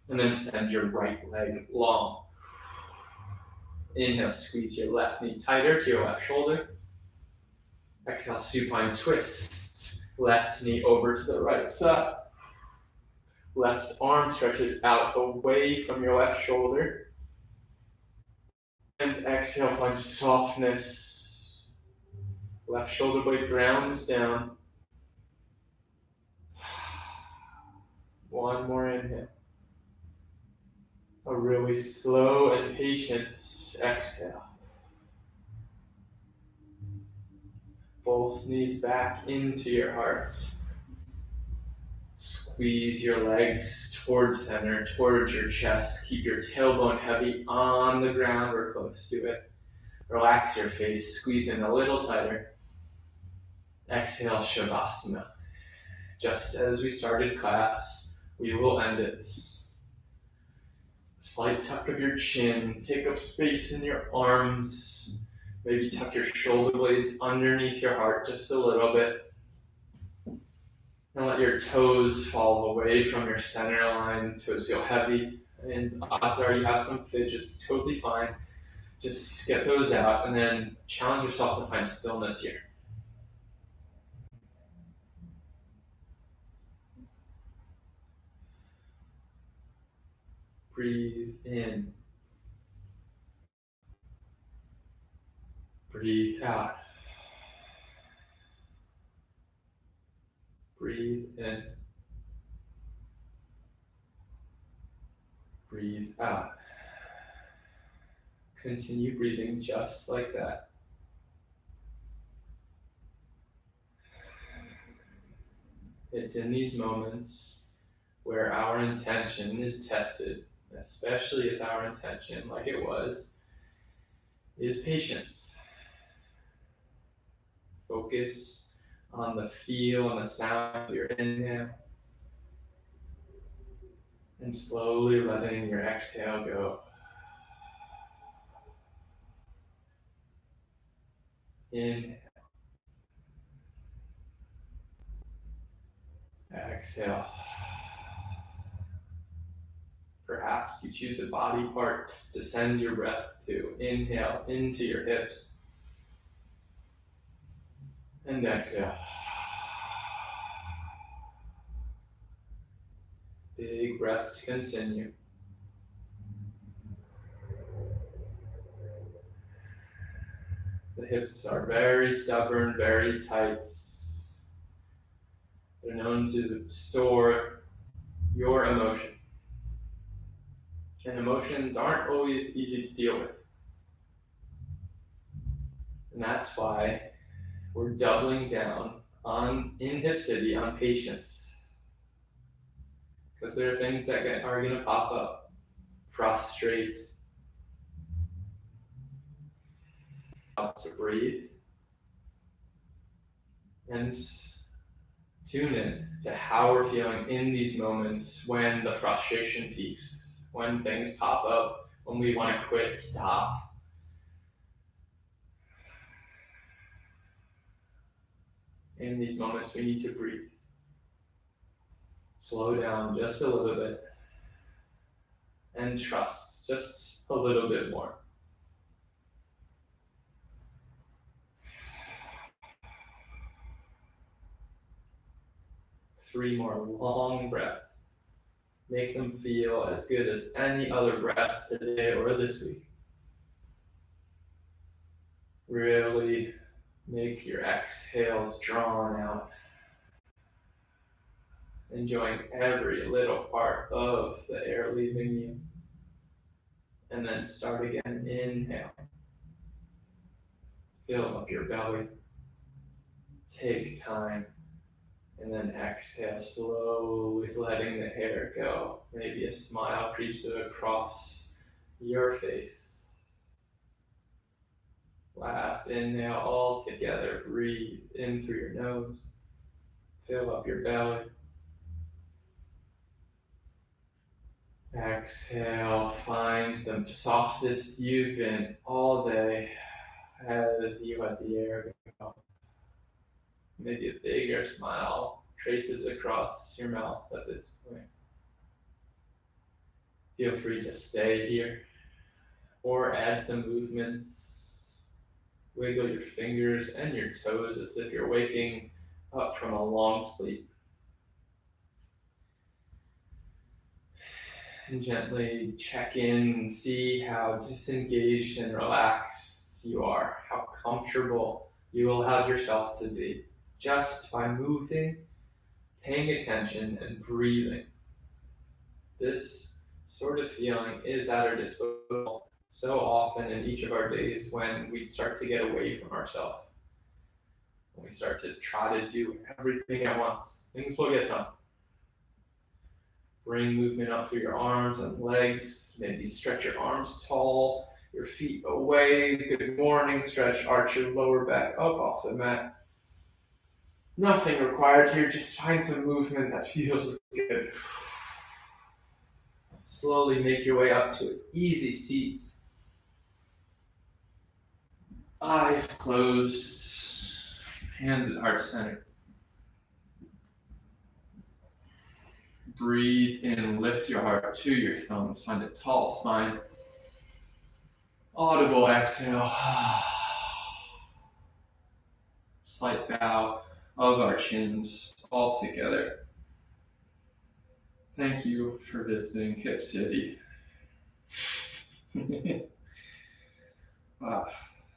And then send your right leg long. Inhale, squeeze your left knee tighter to your left shoulder. Exhale, supine twist. Left knee over to the right side. Left arm stretches out away from your left shoulder. And exhale, find softness. Left shoulder blade grounds down. One more inhale. A really slow and patient exhale. Both knees back into your heart. Squeeze your legs towards center, towards your chest. Keep your tailbone heavy on the ground or close to it. Relax your face, squeeze in a little tighter. Exhale, Shavasana. Just as we started class, we will end it. Slight tuck of your chin, take up space in your arms. Maybe tuck your shoulder blades underneath your heart just a little bit. And let your toes fall away from your center line. Toes feel heavy. And odds are you have some fidgets, totally fine. Just get those out and then challenge yourself to find stillness here. Breathe in. Breathe out. Breathe in. Breathe out. Continue breathing just like that. It's in these moments where our intention is tested, especially if our intention, like it was, is patience. Focus on the feel and the sound of your inhale, and slowly letting your exhale go. Inhale. Exhale. Perhaps you choose a body part to send your breath to. Inhale into your hips. And exhale. Big breaths continue. The hips are very stubborn, very tight. They're known to store your emotion. And emotions aren't always easy to deal with. And that's why we're doubling down in Hip City on patience. Because there are things that are going to pop up. Frustrate. To breathe. And tune in to how we're feeling in these moments when the frustration peaks, when things pop up, when we want to quit, stop. In these moments, we need to breathe. Slow down just a little bit and trust just a little bit more. Three more long breaths. Make them feel as good as any other breath today or this week. Really make your exhales drawn out. Enjoying every little part of the air leaving you. And then start again. Inhale. Fill up your belly. Take time. And then exhale, slowly letting the air go. Maybe a smile creeps across your face. Last inhale all together. Breathe in through your nose. Fill up your belly. Exhale, find the softest you've been all day as you let the air go. Maybe a bigger smile traces across your mouth at this point. Feel free to stay here or add some movements. Wiggle your fingers and your toes as if you're waking up from a long sleep. And gently check in and see how disengaged and relaxed you are, how comfortable you allow yourself to be just by moving, paying attention, and breathing. This sort of feeling is at our disposal so often in each of our days when we start to get away from ourselves. When we start to try to do everything at once, things will get done. Bring movement up through your arms and legs. Maybe stretch your arms tall, your feet away. Good morning. Stretch, arch your lower back up off the mat. Nothing required here. Just find some movement that feels good. Slowly make your way up to an easy seat. Eyes closed. Hands at heart center. Breathe in, lift your heart to your thumbs. Find a tall spine. Audible exhale. Slight bow of our chins all together. Thank you for visiting Hip City.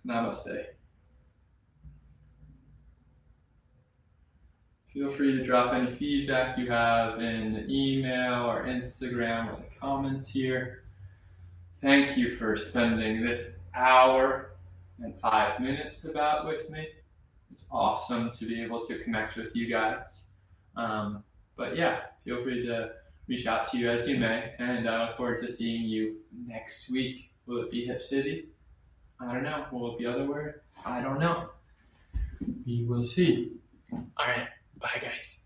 Namaste. Feel free to drop any feedback you have in email or Instagram or the comments here. Thank you for spending this hour and 5 minutes about with me. It's awesome to be able to connect with you guys. But yeah, feel free to reach out to you as you may, and I look forward to seeing you next week. Will it be Hip City? I don't know. Will it be other word? I don't know. We will see. All right. Bye, guys.